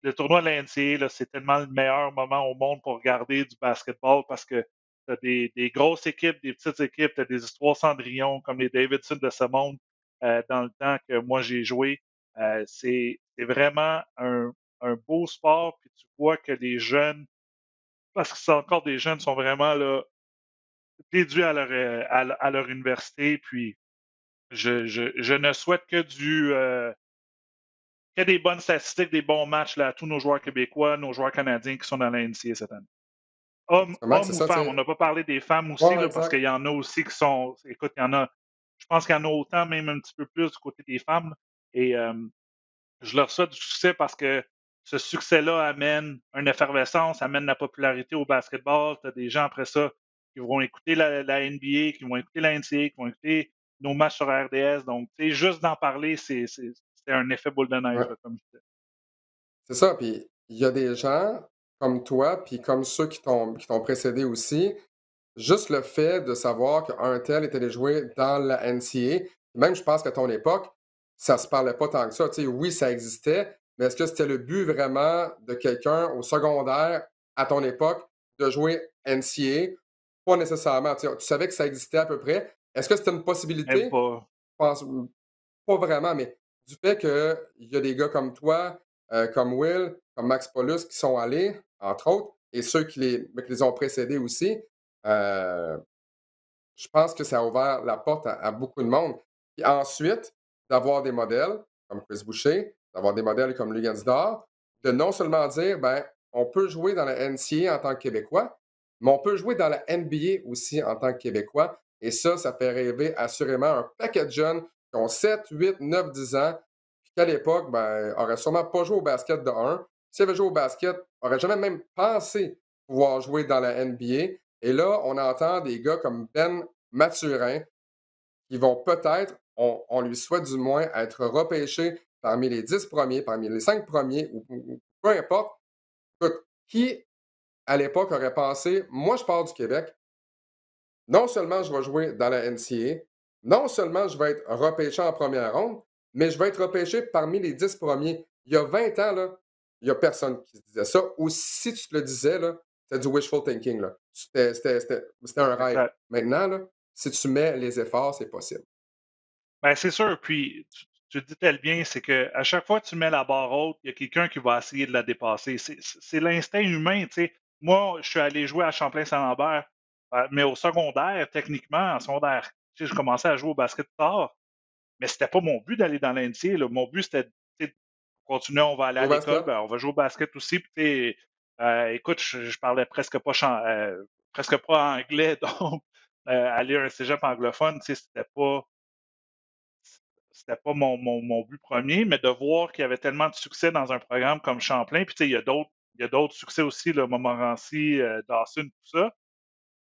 le tournoi de la NCAA, là, c'est tellement le meilleur moment au monde pour regarder du basketball parce que tu as des grosses équipes, des petites équipes, tu as des histoires Cendrillon comme les Davidson de ce monde dans le temps que moi j'ai joué. C'est vraiment un beau sport, puis tu vois que les jeunes, parce que c'est encore des jeunes, sont vraiment là, déduits à leur université, puis je ne souhaite que des bonnes statistiques, des bons matchs là, à tous nos joueurs québécois, nos joueurs canadiens qui sont dans la NCA cette année. Justement, c'est Hommes ou ça, tu femmes, on sais. n'a pas parlé des femmes aussi, Ouais, là, parce exact. qu'il y en a aussi qui sont. Écoute, il y en a. Je pense qu'il y en a autant, même un petit peu plus du côté des femmes. Là. Et je leur souhaite du succès parce que ce succès-là amène une effervescence, amène la popularité au basketball. Tu as des gens après ça qui vont écouter la NBA, qui vont écouter la NCA, qui vont écouter nos matchs sur RDS. Donc, tu sais, juste d'en parler, c'est un effet boule de neige, Ouais. là, comme je disais. C'est ça, puis il y a des gens comme toi, puis comme ceux qui t'ont précédé aussi, juste le fait de savoir qu'un tel était allé jouer dans la NCA, même je pense qu'à ton époque, ça se parlait pas tant que ça. Tu sais, oui, ça existait, mais est-ce que c'était le but vraiment de quelqu'un au secondaire, à ton époque, de jouer NCA? Pas nécessairement. Tu savais que ça existait à peu près. Est-ce que c'était une Même possibilité? pas. Je pense pas vraiment, mais du fait qu'il y a des gars comme toi, comme Will, comme Max Paulus qui sont allés, entre autres, et ceux qui les ont précédés aussi, euh, je pense que ça a ouvert la porte à beaucoup de monde. Puis ensuite, d'avoir des modèles comme Chris Boucher, d'avoir des modèles comme Lugansdor, de non seulement dire, ben, on peut jouer dans la NCA en tant que Québécois, mais on peut jouer dans la NBA aussi en tant que Québécois. Et ça fait rêver assurément un paquet de jeunes qui ont 7, 8, 9, 10 ans, puis qu'à l'époque, ben, n'auraient sûrement pas joué au basket de 1. S'ils avaient joué au basket, n'auraient jamais même pensé pouvoir jouer dans la NBA. Et là, on entend des gars comme Ben Mathurin qui vont peut-être, on lui souhaite du moins, être repêchés parmi les 10 premiers, parmi les 5 premiers, ou peu importe. Écoute, qui, à l'époque, aurait pensé, moi, je pars du Québec, non seulement je vais jouer dans la NCA, non seulement je vais être repêché en première ronde, mais je vais être repêché parmi les 10 premiers. Il y a 20 ans, là, il n'y a personne qui se disait ça. Ou si tu te le disais, là, c'était du wishful thinking. Là. C'était un rêve. Exact. Maintenant, là, si tu mets les efforts, c'est possible. Ben, c'est sûr. Puis, tu le dis tel bien, c'est qu'à chaque fois que tu mets la barre haute, il y a quelqu'un qui va essayer de la dépasser. C'est l'instinct humain, tu sais. Moi, je suis allé jouer à Champlain-Saint-Lambert, mais au secondaire, techniquement, en secondaire, tu sais, je commençais à jouer au basket tard, mais c'était pas mon but d'aller dans l'NCA, là. Mon but, c'était tu sais, continuer, on va aller à Au l'école, basket? ben, on va jouer au basket aussi. Puis, écoute, je parlais presque pas anglais, donc aller à un cégep anglophone, c'était pas mon but premier, mais de voir qu'il y avait tellement de succès dans un programme comme Champlain, puis il y a d'autres succès aussi, là, Montmorency, Dawson, tout ça.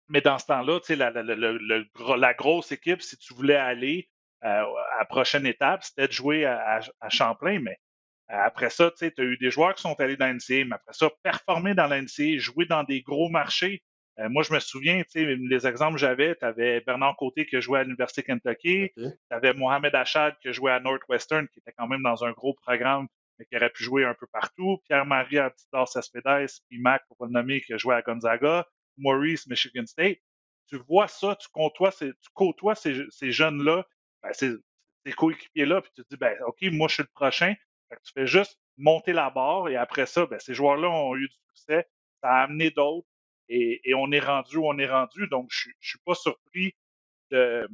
Mais dans ce temps-là, tu sais, la grosse équipe, si tu voulais aller à la prochaine étape, c'était de jouer à Champlain. Mais après ça, tu sais, as eu des joueurs qui sont allés dans l'NCA, mais après ça, performer dans l'NCA, jouer dans des gros marchés. Moi, je me souviens, tu sais, les exemples que j'avais, tu avais Bernard Côté qui a joué à l'Université Kentucky, OK. tu avais Mohamed Achad qui a joué à Northwestern, qui était quand même dans un gros programme, mais qui aurait pu jouer un peu partout. Pierre-Marie Artidor Cespedes, puis Mac, pour pas le nommer, qui a joué à Gonzaga. Maurice, Michigan State. Tu vois ça, tu côtoies ces jeunes-là, ben, ces coéquipiers-là, puis tu te dis, ben, OK, moi, je suis le prochain. Fait que tu fais juste monter la barre et après ça, ben, ces joueurs-là ont eu du succès. Ça a amené d'autres et on est rendu où on est rendu. Donc, je ne suis pas surpris de,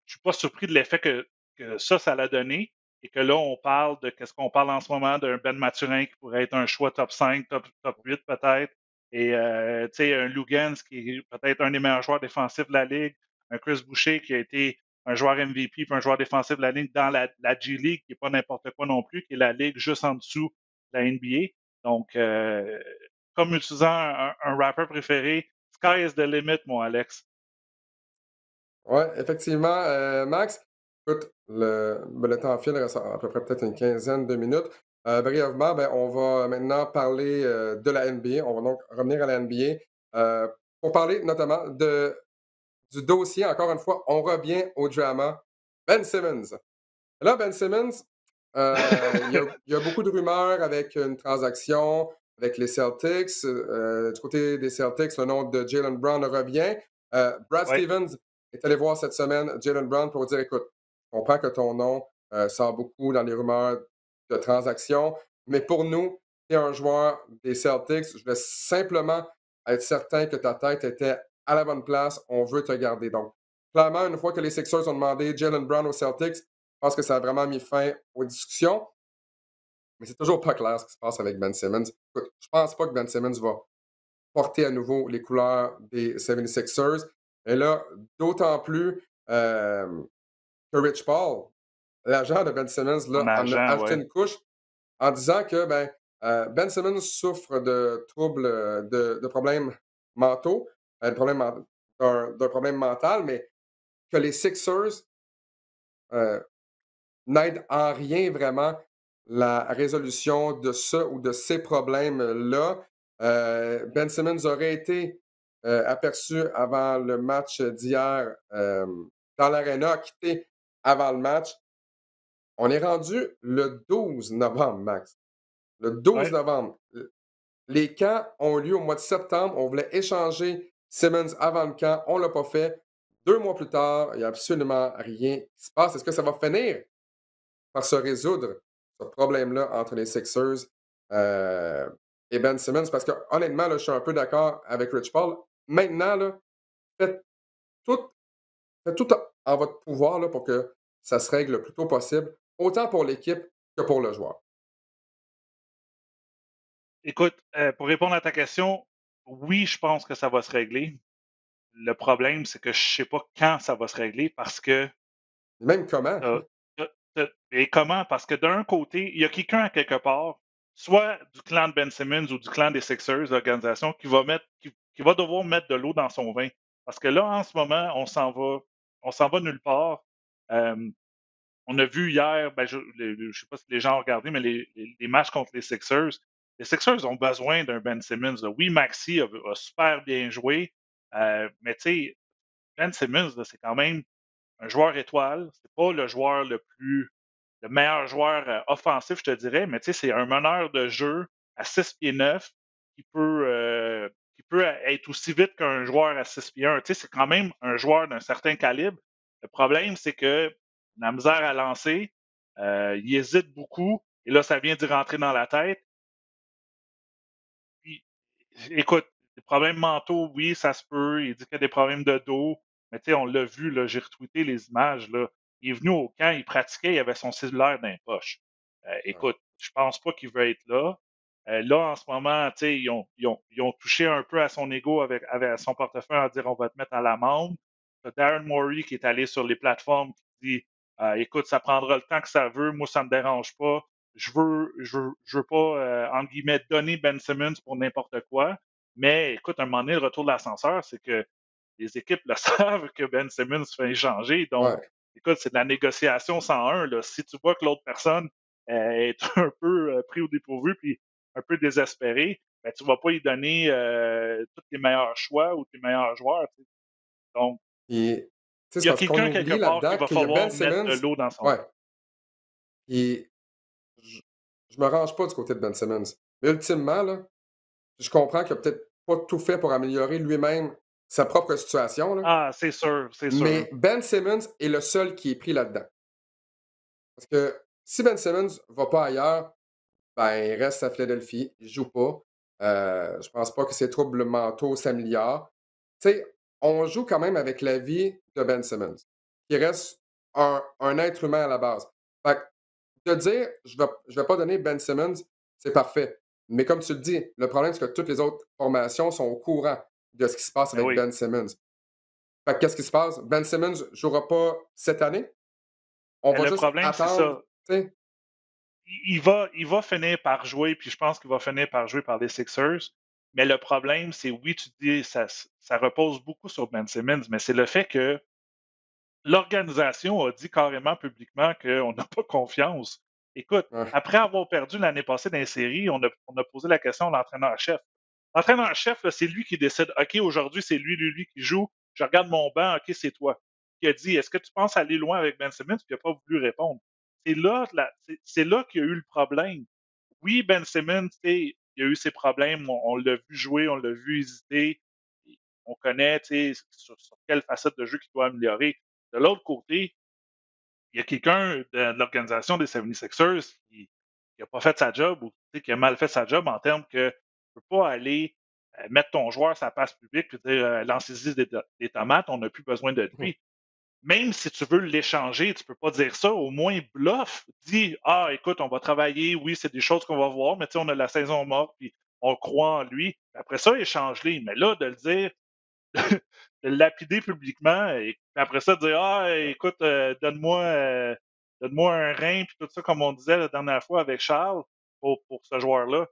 je suis pas surpris de l'effet que ça l'a donné et que là, on parle de qu'est-ce qu'on parle en ce moment d'un Ben Mathurin qui pourrait être un choix top 5, top 8 peut-être. Et tu sais, un Lugans qui est peut-être un des meilleurs joueurs défensifs de la Ligue, un Chris Boucher qui a été un joueur MVP puis un joueur défensif de la Ligue dans la G League, qui n'est pas n'importe quoi non plus, qui est la Ligue juste en dessous de la NBA. Donc, comme utilisant un rappeur préféré, sky is the limit, mon Alex. Ouais, effectivement, Max, écoute, le temps file, il reste à peu près peut-être une quinzaine de minutes. Brièvement, ben, on va maintenant parler de la NBA. On va donc revenir à la NBA pour parler notamment du dossier. Encore une fois, on revient au drama. Ben Simmons. Là, Ben Simmons, il y a beaucoup de rumeurs avec une transaction avec les Celtics. Du côté des Celtics, le nom de Jalen Brown revient. Brad Oui, Stevens est allé voir cette semaine Jalen Brown pour dire, écoute, je comprends que ton nom sort beaucoup dans les rumeurs de transactions, mais pour nous, tu es un joueur des Celtics. Je veux simplement être certain que ta tête était à la bonne place. On veut te garder. Donc, clairement, une fois que les Sixers ont demandé Jalen Brown aux Celtics, je pense que ça a vraiment mis fin aux discussions, mais c'est toujours pas clair ce qui se passe avec Ben Simmons. Écoute, je pense pas que Ben Simmons va porter à nouveau les couleurs des 76ers. Et là, d'autant plus que Rich Paul, l'agent de Ben Simmons, son là, en a agent, ajouté ouais. une couche en disant que Ben Simmons souffre de troubles, de problèmes mentaux, d'un problème mental, mais que les Sixers euh, n'aide en rien vraiment la résolution de ce ou de ces problèmes-là. Ben Simmons aurait été aperçu avant le match d'hier dans l'aréna, quitté avant le match. On est rendu le 12 novembre, Max. Le 12 Ouais. novembre. Les camps ont lieu au mois de septembre. On voulait échanger Simmons avant le camp. On ne l'a pas fait. 2 mois plus tard, il n'y a absolument rien qui se passe. Est-ce que ça va finir par se résoudre, ce problème-là entre les Sixers euh, et Ben Simmons? Parce que honnêtement, là, je suis un peu d'accord avec Rich Paul. Maintenant, là, faites tout, faites tout en votre pouvoir là, pour que ça se règle le plus tôt possible, autant pour l'équipe que pour le joueur. Écoute, pour répondre à ta question, oui, je pense que ça va se régler. Le problème, c'est que je ne sais pas quand ça va se régler parce que Même comment. euh, et comment? Parce que d'un côté, il y a quelqu'un à quelque part, soit du clan de Ben Simmons ou du clan des Sixers, l'organisation, qui va devoir mettre de l'eau dans son vin. Parce que là, en ce moment, on s'en va nulle part. Euh, on a vu hier, ben, je ne sais pas si les gens ont regardé, mais les matchs contre les Sixers. Les Sixers ont besoin d'un Ben Simmons, là. Oui, Maxi a super bien joué, mais tu sais, Ben Simmons, là, c'est quand même un joueur étoile. C'est pas le meilleur joueur offensif, je te dirais, mais tu sais, c'est un meneur de jeu à 6 pieds 9 qui peut être aussi vite qu'un joueur à 6 pieds 1. Tu sais, c'est quand même un joueur d'un certain calibre. Le problème, c'est que la misère à lancer, il hésite beaucoup, et là, ça vient d'y rentrer dans la tête. Puis, écoute, des problèmes mentaux, oui, ça se peut. Il dit qu'il y a des problèmes de dos. Mais tu sais, on l'a vu, là, j'ai retweeté les images. Là. Il est venu au camp, il pratiquait, il avait son cellulaire dans les poches. Écoute, Je pense pas qu'il veut être là. Là, en ce moment, ils ont touché un peu à son ego avec son portefeuille en disant on va te mettre à l'amende. T'as Darren Morey qui est allé sur les plateformes qui dit écoute, ça prendra le temps que ça veut, moi ça me dérange pas. Je veux pas, entre guillemets, donner Ben Simmons pour n'importe quoi. Mais écoute, à un moment donné, le retour de l'ascenseur, c'est que les équipes le savent que Ben Simmons se fait échanger. Donc, Ouais. écoute, c'est de la négociation 101. Là. Si tu vois que l'autre personne est un peu pris au dépourvu puis un peu désespéré, ben, tu ne vas pas lui donner tous tes meilleurs choix ou tes meilleurs joueurs. T'sais. Donc, Et c'est il y a parce qu'on quelqu'un quelque oublie part qui là-dedans va qu'il y a Ben falloir mettre Simmons. de l'eau dans son Ouais. vin. Et je, je me range pas du côté de Ben Simmons. Mais ultimement, là, je comprends qu'il a peut-être pas tout fait pour améliorer lui-même sa propre situation, là, Ah, c'est sûr, c'est sûr. mais Ben Simmons est le seul qui est pris là-dedans. Parce que si Ben Simmons va pas ailleurs, ben, il reste à Philadelphie, il joue pas. Je pense pas que ses troubles mentaux s'améliorent. Tu sais, on joue quand même avec la vie de Ben Simmons, qui reste un être humain à la base. Fait que de dire: «Je vais pas donner Ben Simmons», c'est parfait. Mais comme tu le dis, le problème, c'est que toutes les autres formations sont au courant de ce qui se passe Ben avec oui. Ben Simmons. Fait que qu'est-ce qui se passe? Ben Simmons jouera pas cette année. On Mais va le juste problème, c'est attendre, ça. tu sais? Il va finir par jouer, puis je pense qu'il va finir par jouer par les Sixers. Mais le problème, c'est oui, tu dis ça repose beaucoup sur Ben Simmons, mais c'est le fait que l'organisation a dit carrément publiquement qu'on n'a pas confiance. Écoute, Ouais. après avoir perdu l'année passée dans les séries, on a posé la question à l'entraîneur-chef. L'entraîneur-chef, là, c'est lui qui décide, OK, aujourd'hui, c'est lui qui joue. Je regarde mon banc, OK, c'est toi. Qui a dit, est-ce que tu penses aller loin avec Ben Simmons? Puis il n'a pas voulu répondre. C'est là qu'il y a eu le problème. Oui, Ben Simmons, tu sais, il a eu ses problèmes. On l'a vu jouer, on l'a vu hésiter. On connaît, tu sais, sur quelle facette de jeu qu'il doit améliorer. De l'autre côté, il y a quelqu'un de l'organisation des 76ers qui n'a pas fait sa job ou tu sais, qui a mal fait sa job en termes que tu ne peux pas aller mettre ton joueur sur la place publique et dire lancez-y des tomates, on n'a plus besoin de Mmh. lui. Même si tu veux l'échanger, tu ne peux pas dire ça. Au moins, bluff. Dis ah, écoute, on va travailler, oui, c'est des choses qu'on va voir, mais tu sais, on a la saison morte, puis on croit en lui. Après ça, échange-les. Mais là, de le dire, de le lapider publiquement et après ça dire ah écoute donne-moi un rein puis tout ça comme on disait la dernière fois avec Charles pour ce joueur-là.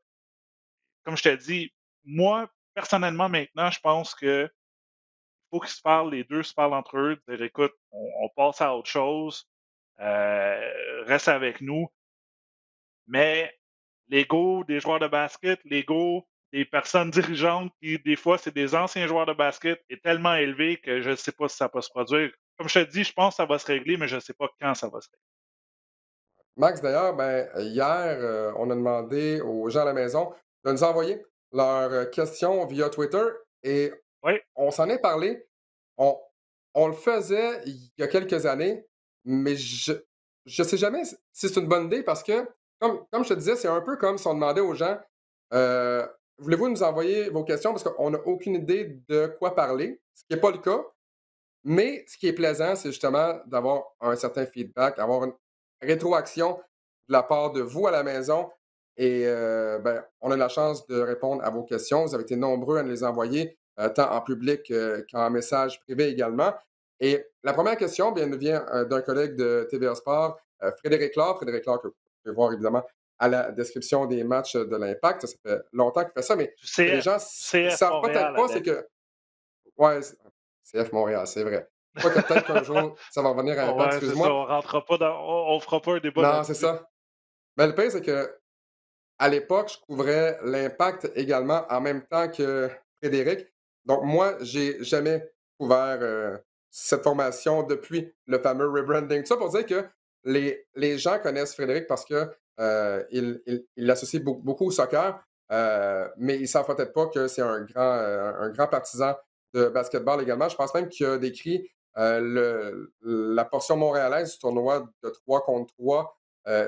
Comme je te dis, moi personnellement maintenant je pense que faut qu'ils se parlent, les deux se parlent entre eux, dire écoute on passe à autre chose, reste avec nous, mais l'ego des joueurs de basket, l'ego des personnes dirigeantes qui, des fois, c'est des anciens joueurs de basket, est tellement élevé que je ne sais pas si ça va se produire. Comme je te dis, je pense que ça va se régler, mais je ne sais pas quand ça va se régler. Max, d'ailleurs, ben, hier, on a demandé aux gens à la maison de nous envoyer leurs questions via Twitter et Oui, on s'en est parlé. On, on le faisait il y a quelques années, mais je sais jamais si c'est une bonne idée parce que, comme je te disais, c'est un peu comme si on demandait aux gens euh, voulez-vous nous envoyer vos questions parce qu'on n'a aucune idée de quoi parler, ce qui n'est pas le cas. Mais ce qui est plaisant, c'est justement d'avoir un certain feedback, avoir une rétroaction de la part de vous à la maison. Et ben, on a la chance de répondre à vos questions. Vous avez été nombreux à nous les envoyer, tant en public qu'en message privé également. Et la première question bien, nous vient d'un collègue de TVA Sport, Frédéric Laure. Frédéric Laure, que vous pouvez voir évidemment à la description des matchs de l'Impact. Ça fait longtemps qu'il fait ça, mais du ce que les gens ne CF savent peut-être Montréal pas, c'est avec. que ouais, CF Montréal, c'est vrai. Quoique peut-être qu'un jour, ça va revenir à Oh, Impact, ouais, c'est ça, excuse-moi. on rentrera pas on fera pas un débat Non, c'est là-dessus. ça. Mais le pire, c'est que à l'époque, je couvrais l'Impact également en même temps que Frédéric. Donc moi, j'ai jamais couvert, cette formation depuis le fameux rebranding. Tout ça pour dire que les gens connaissent Frédéric parce que, il l'associe beaucoup au soccer, mais ils ne savent peut-être pas que c'est un grand partisan de basketball également. Je pense même qu'il a décrit, la portion montréalaise du tournoi de 3 contre 3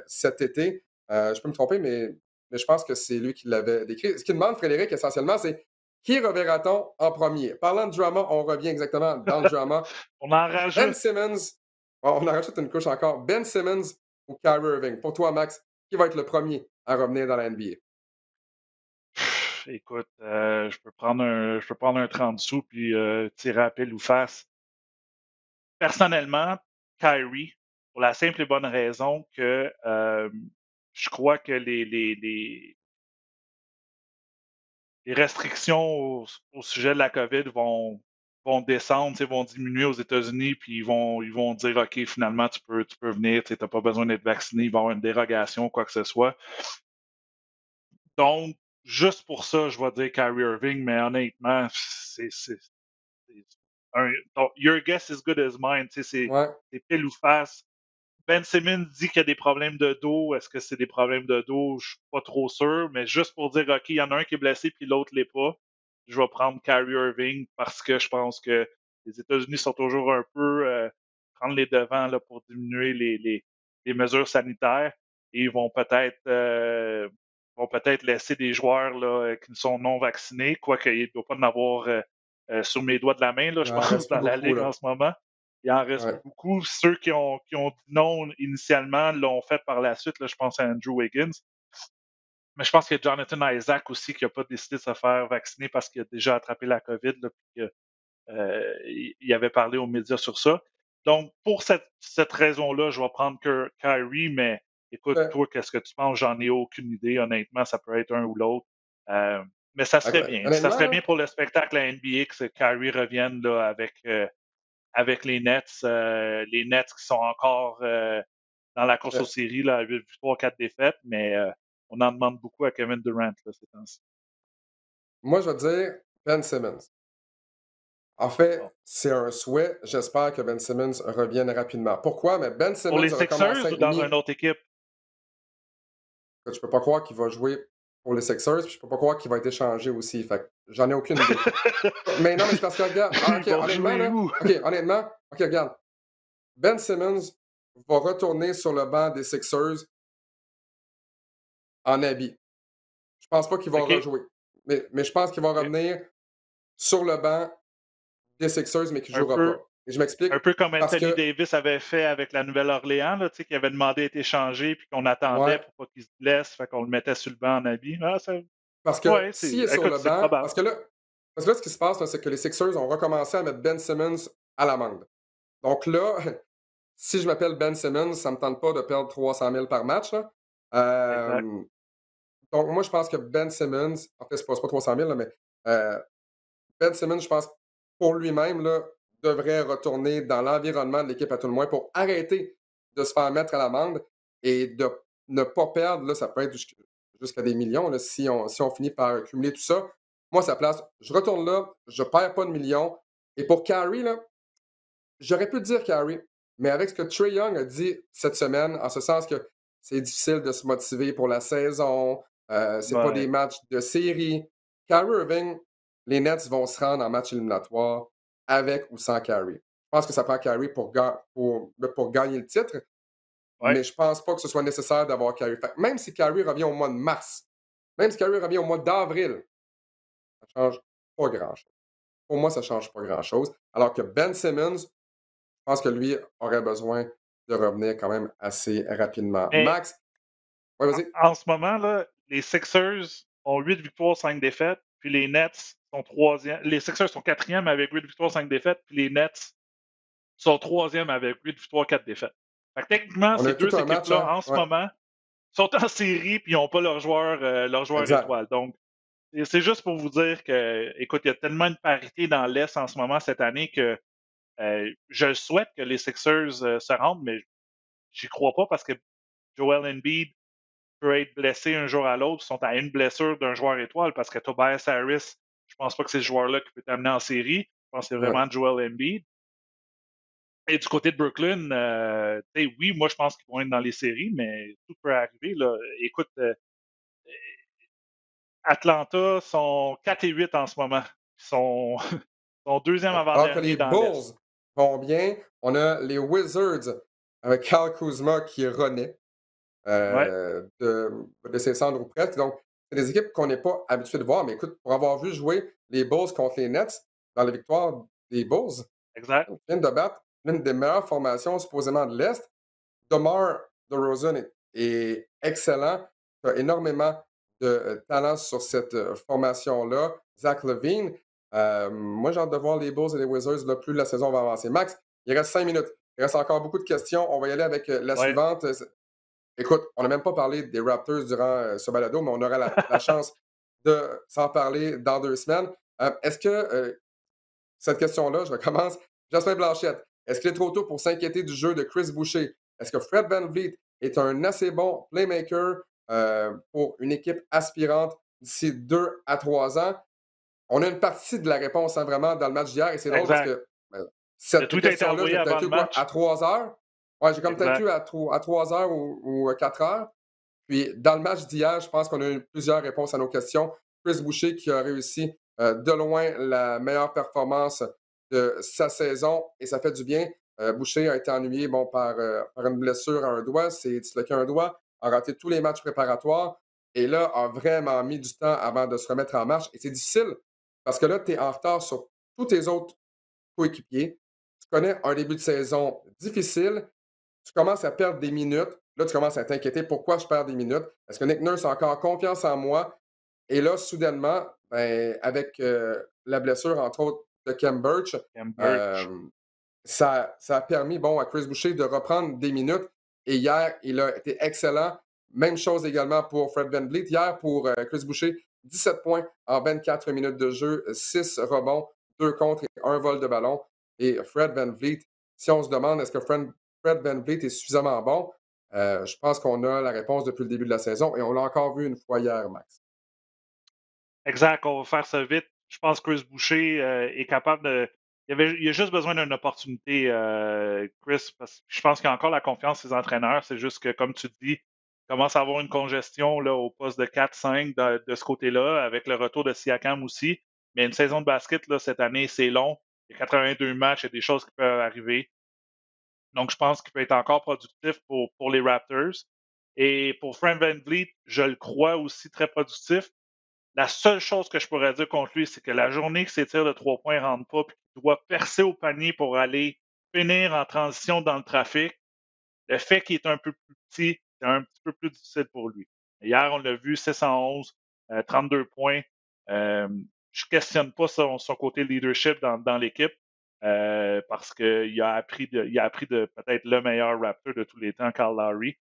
cet été. Je peux me tromper, mais je pense que c'est lui qui l'avait décrit. Ce qu'il demande, Frédéric, essentiellement, c'est qui reverra-t-on en premier? Parlant de drama, on revient exactement dans le drama. On en Ben rajoute. Simmons, on en rajoute une couche encore. Ben Simmons ou Kyrie Irving? Pour toi, Max, qui va être le premier à revenir dans la NBA? Écoute, je peux prendre un 30 sous puis tirer à pile ou face. Personnellement, Kyrie, pour la simple et bonne raison que je crois que les restrictions au sujet de la COVID vont descendre, vont diminuer aux États-Unis, puis ils vont dire OK, finalement, tu peux venir, tu n'as pas besoin d'être vacciné, il va y avoir une dérogation, quoi que ce soit. Donc, juste pour ça, je vais dire Kyrie Irving, mais honnêtement, your guess is good as mine. C'est Ouais. pile ou face. Ben Simmons dit qu'il y a des problèmes de dos. Est-ce que c'est des problèmes de dos? Je suis pas trop sûr, mais juste pour dire, OK, il y en a un qui est blessé puis l'autre l'est pas, je vais prendre Kyrie Irving parce que je pense que les États-Unis sont toujours un peu prendre les devants là, pour diminuer les mesures sanitaires et ils vont peut-être laisser des joueurs là, qui sont non vaccinés, quoique il ne doit pas en avoir sur mes doigts de la main, là, Il je en pense, reste plus dans la beaucoup, Ligue là. en ce moment. Il en reste Ouais. beaucoup. Ceux qui ont dit non initialement l'ont fait par la suite. Là, je pense à Andrew Wiggins. Mais je pense qu'il y a Jonathan Isaac aussi qui n'a pas décidé de se faire vacciner parce qu'il a déjà attrapé la COVID. Là, puis il avait parlé aux médias sur ça. Donc, pour cette raison-là, je vais prendre Kyrie, mais écoute, Ouais. toi, qu'est-ce que tu penses? J'en ai aucune idée. Honnêtement, ça peut être un ou l'autre. Mais ça serait bien. Ça Honnêtement, serait là, bien pour le spectacle à NBA que Kyrie revienne là, avec les Nets qui sont encore dans la course aux euh, séries, là, à 8 victoires, 4 défaites, mais on en demande beaucoup à Kevin Durant là, ces temps-ci. moi, je vais dire Ben Simmons. En Bon. fait, c'est un souhait. J'espère que Ben Simmons revienne rapidement. Pourquoi? Mais Ben Pour les Simmons a commencé à Sixers ou être dans mis. une autre équipe? Je peux pas croire qu'il va jouer pour les Sixers, puis je peux pas croire qu'il va être échangé aussi. Fait que j'en ai aucune idée. Mais non, mais c'est parce que regarde, Ils OK, vont honnêtement, jouer là, où? OK, regarde. Ben Simmons va retourner sur le banc des Sixers en habit. Je pense pas qu'il va OK. rejouer. Mais je pense qu'il va OK. revenir sur le banc des Sixers, mais qu'il ne Un jouera pas. peu, Et je m'explique un peu comme parce Anthony que, Davis avait fait avec la Nouvelle-Orléans, là, qui avait demandé d'être échangé puis qu'on attendait ouais, pour pas qu'il se blesse, fait qu'on le mettait sur le banc en habit. Ah, ça, parce que ouais, s'il est sur écoute, le c'est banc, probable. parce que là, ce qui se passe, là, c'est que les Sixers ont recommencé à mettre Ben Simmons à l'amende. Donc là, si je m'appelle Ben Simmons, ça ne me tente pas de perdre 300 000 par match, là. Exact. Donc moi, je pense que Ben Simmons, en fait, c'est pas 300 000, là, mais euh, Ben Simmons, je pense, pour lui-même, là, devrait retourner dans l'environnement de l'équipe à tout le moins pour arrêter de se faire mettre à l'amende et de ne pas perdre, là, ça peut être jusqu'à des millions, là, si on finit par cumuler tout ça. Moi, à sa place, je retourne là, je ne perds pas de millions. Et pour Carrie, là, j'aurais pu dire Carrie, mais avec ce que Trey Young a dit cette semaine, en ce sens que c'est difficile de se motiver pour la saison, c'est pas des Ouais. matchs de série. Kyrie Irving, les Nets vont se rendre en match éliminatoire avec ou sans Kyrie. Je pense que ça prend Kyrie pour gagner le titre, Ouais. mais je pense pas que ce soit nécessaire d'avoir Kyrie. Fait que même si Kyrie revient au mois de mars, même si Kyrie revient au mois d'avril, ça change pas grand-chose. Pour moi, ça change pas grand-chose. Alors que Ben Simmons, je pense que lui aurait besoin de revenir quand même assez rapidement. Mais Max, ouais, vas-y. en ce moment, là, les Sixers ont 8 victoires, 5 défaites, puis les Nets sont troisième. Les Sixers sont quatrième avec 8 victoires, 5 défaites, puis les Nets sont troisième avec 8 victoires, 4 défaites. Fait que techniquement, On ces a tout deux un match, équipes-là, hein? en ce Ouais, moment, sont en série puis ils n'ont pas leur joueur exact. étoile. Donc, c'est juste pour vous dire que, écoute, il y a tellement de parité dans l'Est en ce moment cette année que je souhaite que les Sixers se rendent, mais j'y crois pas parce que Joel Embiid peut être blessé un jour à l'autre. Ils sont à une blessure d'un joueur étoile parce que Tobias Harris, je pense pas que c'est ce joueur-là qui peut t'amener en série. Je pense que c'est Ouais. vraiment Joel Embiid. Et du côté de Brooklyn, oui, moi je pense qu'ils vont être dans les séries, mais tout peut arriver. Là. Écoute, Atlanta sont 4 et 8 en ce moment. Ils sont, sont deuxième Alors que avant-dernier les dans l'Est. Bulls vont bien, on a les Wizards avec Kyle Kuzma qui renaît Ouais, de ses cendres ou presque. Donc, c'est des équipes qu'on n'est pas habitué de voir. Mais écoute, pour avoir vu jouer les Bulls contre les Nets dans la victoire des Bulls, exact. ils viennent de battre l'une des meilleures formations supposément de l'Est. DeMar DeRozan est est excellent. Tu as énormément de talent sur cette formation-là. Zach LaVine, moi, j'ai hâte de voir les Bulls et les Wizards là, plus la saison va avancer. Max, il reste 5 minutes. Il reste encore beaucoup de questions. On va y aller avec la Ouais. suivante. Écoute, on n'a même pas parlé des Raptors durant ce balado, mais on aura la chance de s'en parler dans 2 semaines. Est-ce que cette question-là, je recommence. Jasmin Blanchette, est-ce qu'il est trop tôt pour s'inquiéter du jeu de Chris Boucher? Est-ce que Fred VanVleet est un assez bon playmaker pour une équipe aspirante d'ici 2 à 3 ans? On a une partie de la réponse vraiment dans le match d'hier et c'est drôle parce Exact. que Le cette tweet a été question-là, je envoyé l'ai avant peut-être le eu quoi, match. à 3 heures. Ouais, j'ai comme peut-être Exact. eu à 3 heures ou 4 heures. Puis, dans le match d'hier, je pense qu'on a eu plusieurs réponses à nos questions. Chris Boucher qui a réussi de loin la meilleure performance de sa saison et ça fait du bien. Boucher a été ennuyé par une blessure à un doigt, c'est disloqué un doigt, a raté tous les matchs préparatoires et là a vraiment mis du temps avant de se remettre en marche. Et c'est difficile parce que là, tu es en retard sur tous tes autres coéquipiers. Tu connais un début de saison difficile, tu commences à perdre des minutes. Là, tu commences à t'inquiéter pourquoi je perds des minutes. Est-ce que Nick Nurse a encore confiance en moi? Et là, soudainement, ben, avec la blessure, entre autres, de Kem Birch, Cam Birch. euh, ça a permis à Chris Boucher de reprendre des minutes. Et hier, il a été excellent. Même chose également pour Fred VanVleet. Hier, pour Chris Boucher, 17 points en 24 minutes de jeu, 6 rebonds, 2 contre et 1 vol de ballon. Et Fred VanVleet, si on se demande est-ce que Fred VanVleet est suffisamment bon, je pense qu'on a la réponse depuis le début de la saison et on l'a encore vu une fois hier, Max. Exact, on va faire ça vite. Je pense que Chris Boucher est capable de. Il a juste besoin d'une opportunité, Chris, parce que je pense qu'il a encore la confiance de ses entraîneurs. C'est juste que, comme tu dis, il commence à avoir une congestion là, au poste de 4-5 de ce côté-là, avec le retour de Siakam aussi. Mais une saison de basket, là, cette année, c'est long. Il y a 82 matchs, il y a des choses qui peuvent arriver. Donc, je pense qu'il peut être encore productif pour les Raptors. Et pour Fred VanVleet, je le crois aussi très productif. La seule chose que je pourrais dire contre lui, c'est que la journée que ses tirs de 3 points ne rentrent pas, puis qu'il doit percer au panier pour aller finir en transition dans le trafic, le fait qu'il est un peu plus petit, c'est un petit peu plus difficile pour lui. Hier, on l'a vu, 611, 32 points. Je ne questionne pas son côté leadership dans l'équipe parce qu'il a appris de peut-être le meilleur Raptor de tous les temps, Kyle Lowry.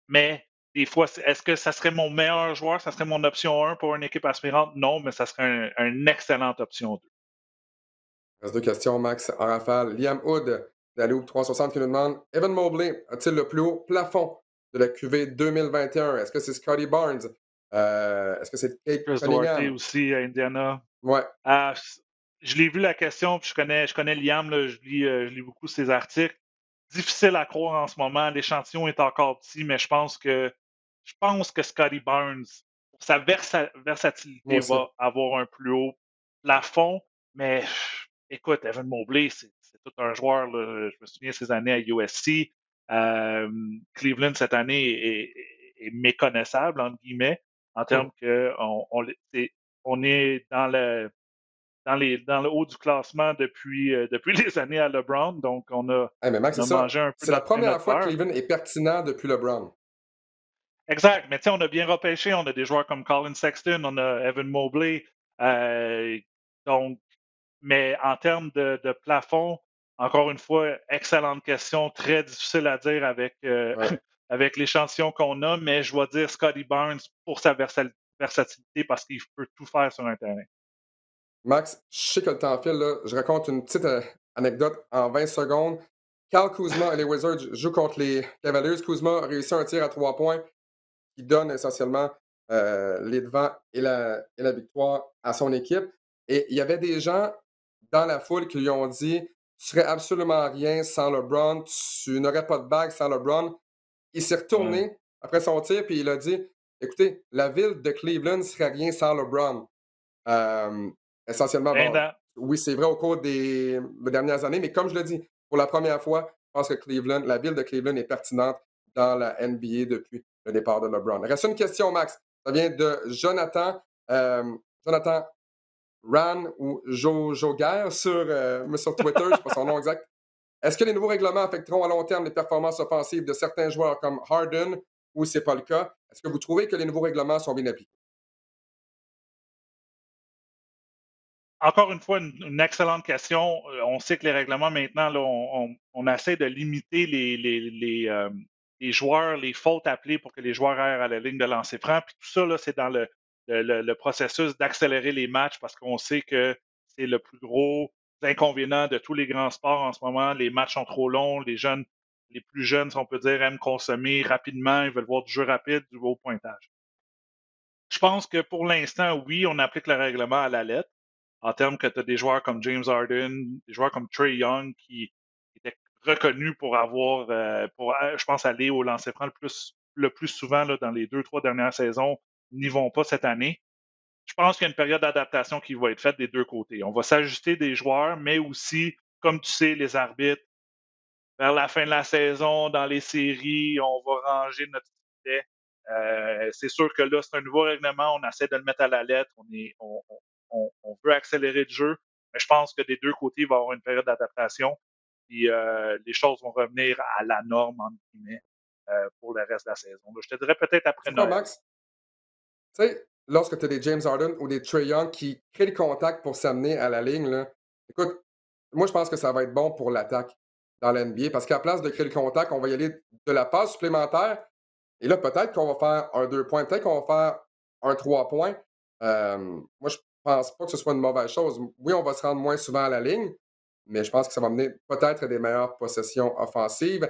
Mais des fois, est-ce que ça serait mon meilleur joueur? Ça serait mon option 1 pour une équipe aspirante? Non, mais ça serait une excellente option 2. Il reste 2 questions, Max, en rafale. Liam Hood, d'Aloop 360 qui nous demande Evan Mobley a-t-il le plus haut plafond de la QV 2021? Est-ce que c'est Scotty Barnes? Est-ce que c'est Kate Chris Duarte Cunningham? aussi à Indiana. Ouais. Je l'ai vu la question, puis je connais Liam, là, je lis beaucoup ses articles. Difficile à croire en ce moment. L'échantillon est encore petit, mais je pense que Scotty Barnes, pour sa Moi versatilité, aussi. va avoir un plus haut plafond. Mais écoute, Evan Mobley, c'est tout un joueur. Là. Je me souviens de ses années à USC. Cleveland, cette année, est méconnaissable, entre guillemets, en termes que on est dans le haut du classement depuis les années à LeBron. Donc, Hey, mais Max, on c'est a ça. mangé un peu C'est la notre pain, première notre fois que beurre. Cleveland est pertinent depuis LeBron. Exact. Mais tu sais, on a bien repêché. On a des joueurs comme Colin Sexton, on a Evan Mobley. Donc, mais en termes de plafond, encore une fois, excellente question. Très difficile à dire avec, Ouais. avec l'échantillon qu'on a. Mais je vais dire Scotty Barnes pour sa versatilité parce qu'il peut tout faire sur un terrain. Max, je sais que le temps file, là. Je raconte une petite anecdote en 20 secondes. Kyle Kuzma et les Wizards jouent contre les Cavaliers. Kuzma a réussi un tir à 3 points qui donne essentiellement les devants et la victoire à son équipe. Et il y avait des gens dans la foule qui lui ont dit tu serais absolument rien sans LeBron, tu n'aurais pas de bague sans LeBron. Il s'est retourné après son tir puis il a dit écoutez, la ville de Cleveland serait rien sans LeBron. Essentiellement, oui, c'est vrai au cours des dernières années, mais comme je le dis, pour la première fois, je pense que la ville de Cleveland est pertinente dans la NBA depuis le départ de LeBron. Il reste une question, Max. Ça vient de Jonathan. Jonathan Ran ou Joguer sur Twitter, je ne sais pas son nom exact. Est-ce que les nouveaux règlements affecteront à long terme les performances offensives de certains joueurs comme Harden ou c'est pas le cas? Est-ce que vous trouvez que les nouveaux règlements sont bien appliqués? Encore une fois, une excellente question. On sait que les règlements maintenant, là, on essaie de limiter les joueurs, les fautes appelées pour que les joueurs aillent à la ligne de lancer franc. Puis tout ça, là, c'est dans le processus d'accélérer les matchs parce qu'on sait que c'est le plus gros inconvénient de tous les grands sports en ce moment. Les matchs sont trop longs. Les plus jeunes, si on peut dire, aiment consommer rapidement. Ils veulent voir du jeu rapide, du haut pointage. Je pense que pour l'instant, oui, on applique le règlement à la lettre en termes que tu as des joueurs comme James Harden, des joueurs comme Trey Young qui étaient reconnus pour avoir, je pense, aller au lancer franc le plus souvent là, dans les 2-3 dernières saisons, n'y vont pas cette année. Je pense qu'il y a une période d'adaptation qui va être faite des deux côtés. On va s'ajuster des joueurs, mais aussi, comme tu sais, les arbitres, vers la fin de la saison, dans les séries, on va ranger notre filet. C'est sûr que là, c'est un nouveau règlement, on essaie de le mettre à la lettre, on veut accélérer le jeu, mais je pense que des deux côtés, il va y avoir une période d'adaptation, puis les choses vont revenir à la norme, entre guillemets, pour le reste de la saison. Je te dirais peut-être après C'est quoi, Noël. Max? Tu sais, lorsque tu as des James Harden ou des Trae Young qui créent le contact pour s'amener à la ligne, là, écoute, moi, je pense que ça va être bon pour l'attaque dans la NBA parce qu'à la place de créer le contact, on va y aller de la passe supplémentaire. Et là, peut-être qu'on va faire un 2 points, peut-être qu'on va faire un 3 points. Moi, je pense pas que ce soit une mauvaise chose. Oui, on va se rendre moins souvent à la ligne, mais je pense que ça va mener peut-être à des meilleures possessions offensives.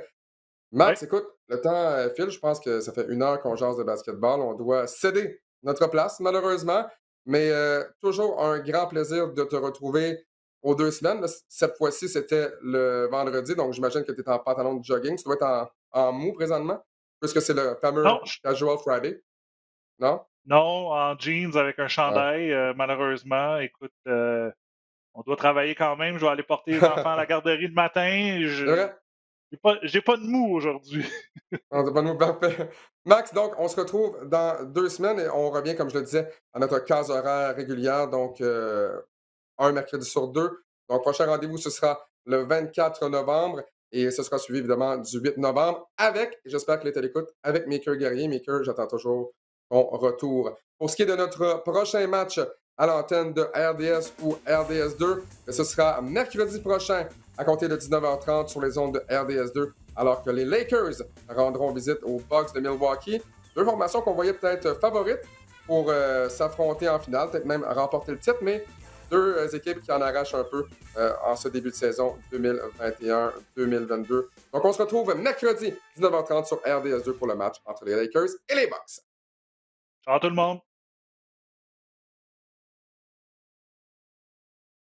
Oui, Max, écoute, le temps file. Je pense que ça fait 1 heure qu'on jase de basketball. On doit céder notre place, malheureusement. Mais toujours un grand plaisir de te retrouver aux 2 semaines. Là, cette fois-ci, c'était le vendredi, donc j'imagine que tu es en pantalon de jogging. Tu dois être en mou présentement, puisque c'est le non, fameux Casual Friday, non? non, en jeans avec un Ouais. chandail, malheureusement. Écoute, on doit travailler quand même. Je vais aller porter les enfants à la garderie le matin. C'est vrai? J'ai pas de mou aujourd'hui. On dit, bonne parfait. Max, donc, on se retrouve dans 2 semaines et on revient, comme je le disais, à notre case horaire régulière, donc un mercredi sur 2. Donc, prochain rendez-vous, ce sera le 24 novembre et ce sera suivi évidemment du 8 novembre avec, j'espère que les télécoutes, avec Maker Guerrier. Maker, j'attends toujours ton retour. Pour ce qui est de notre prochain match à l'antenne de RDS ou RDS2, ce sera mercredi prochain à compter de 19h30 sur les ondes de RDS2, alors que les Lakers rendront visite aux Bucks de Milwaukee. Deux formations qu'on voyait peut-être favorites pour s'affronter en finale, peut-être même remporter le titre, mais deux équipes qui en arrachent un peu en ce début de saison 2021-2022. Donc, on se retrouve mercredi 19h30 sur RDS2 pour le match entre les Lakers et les Bucks. Ciao tout le monde!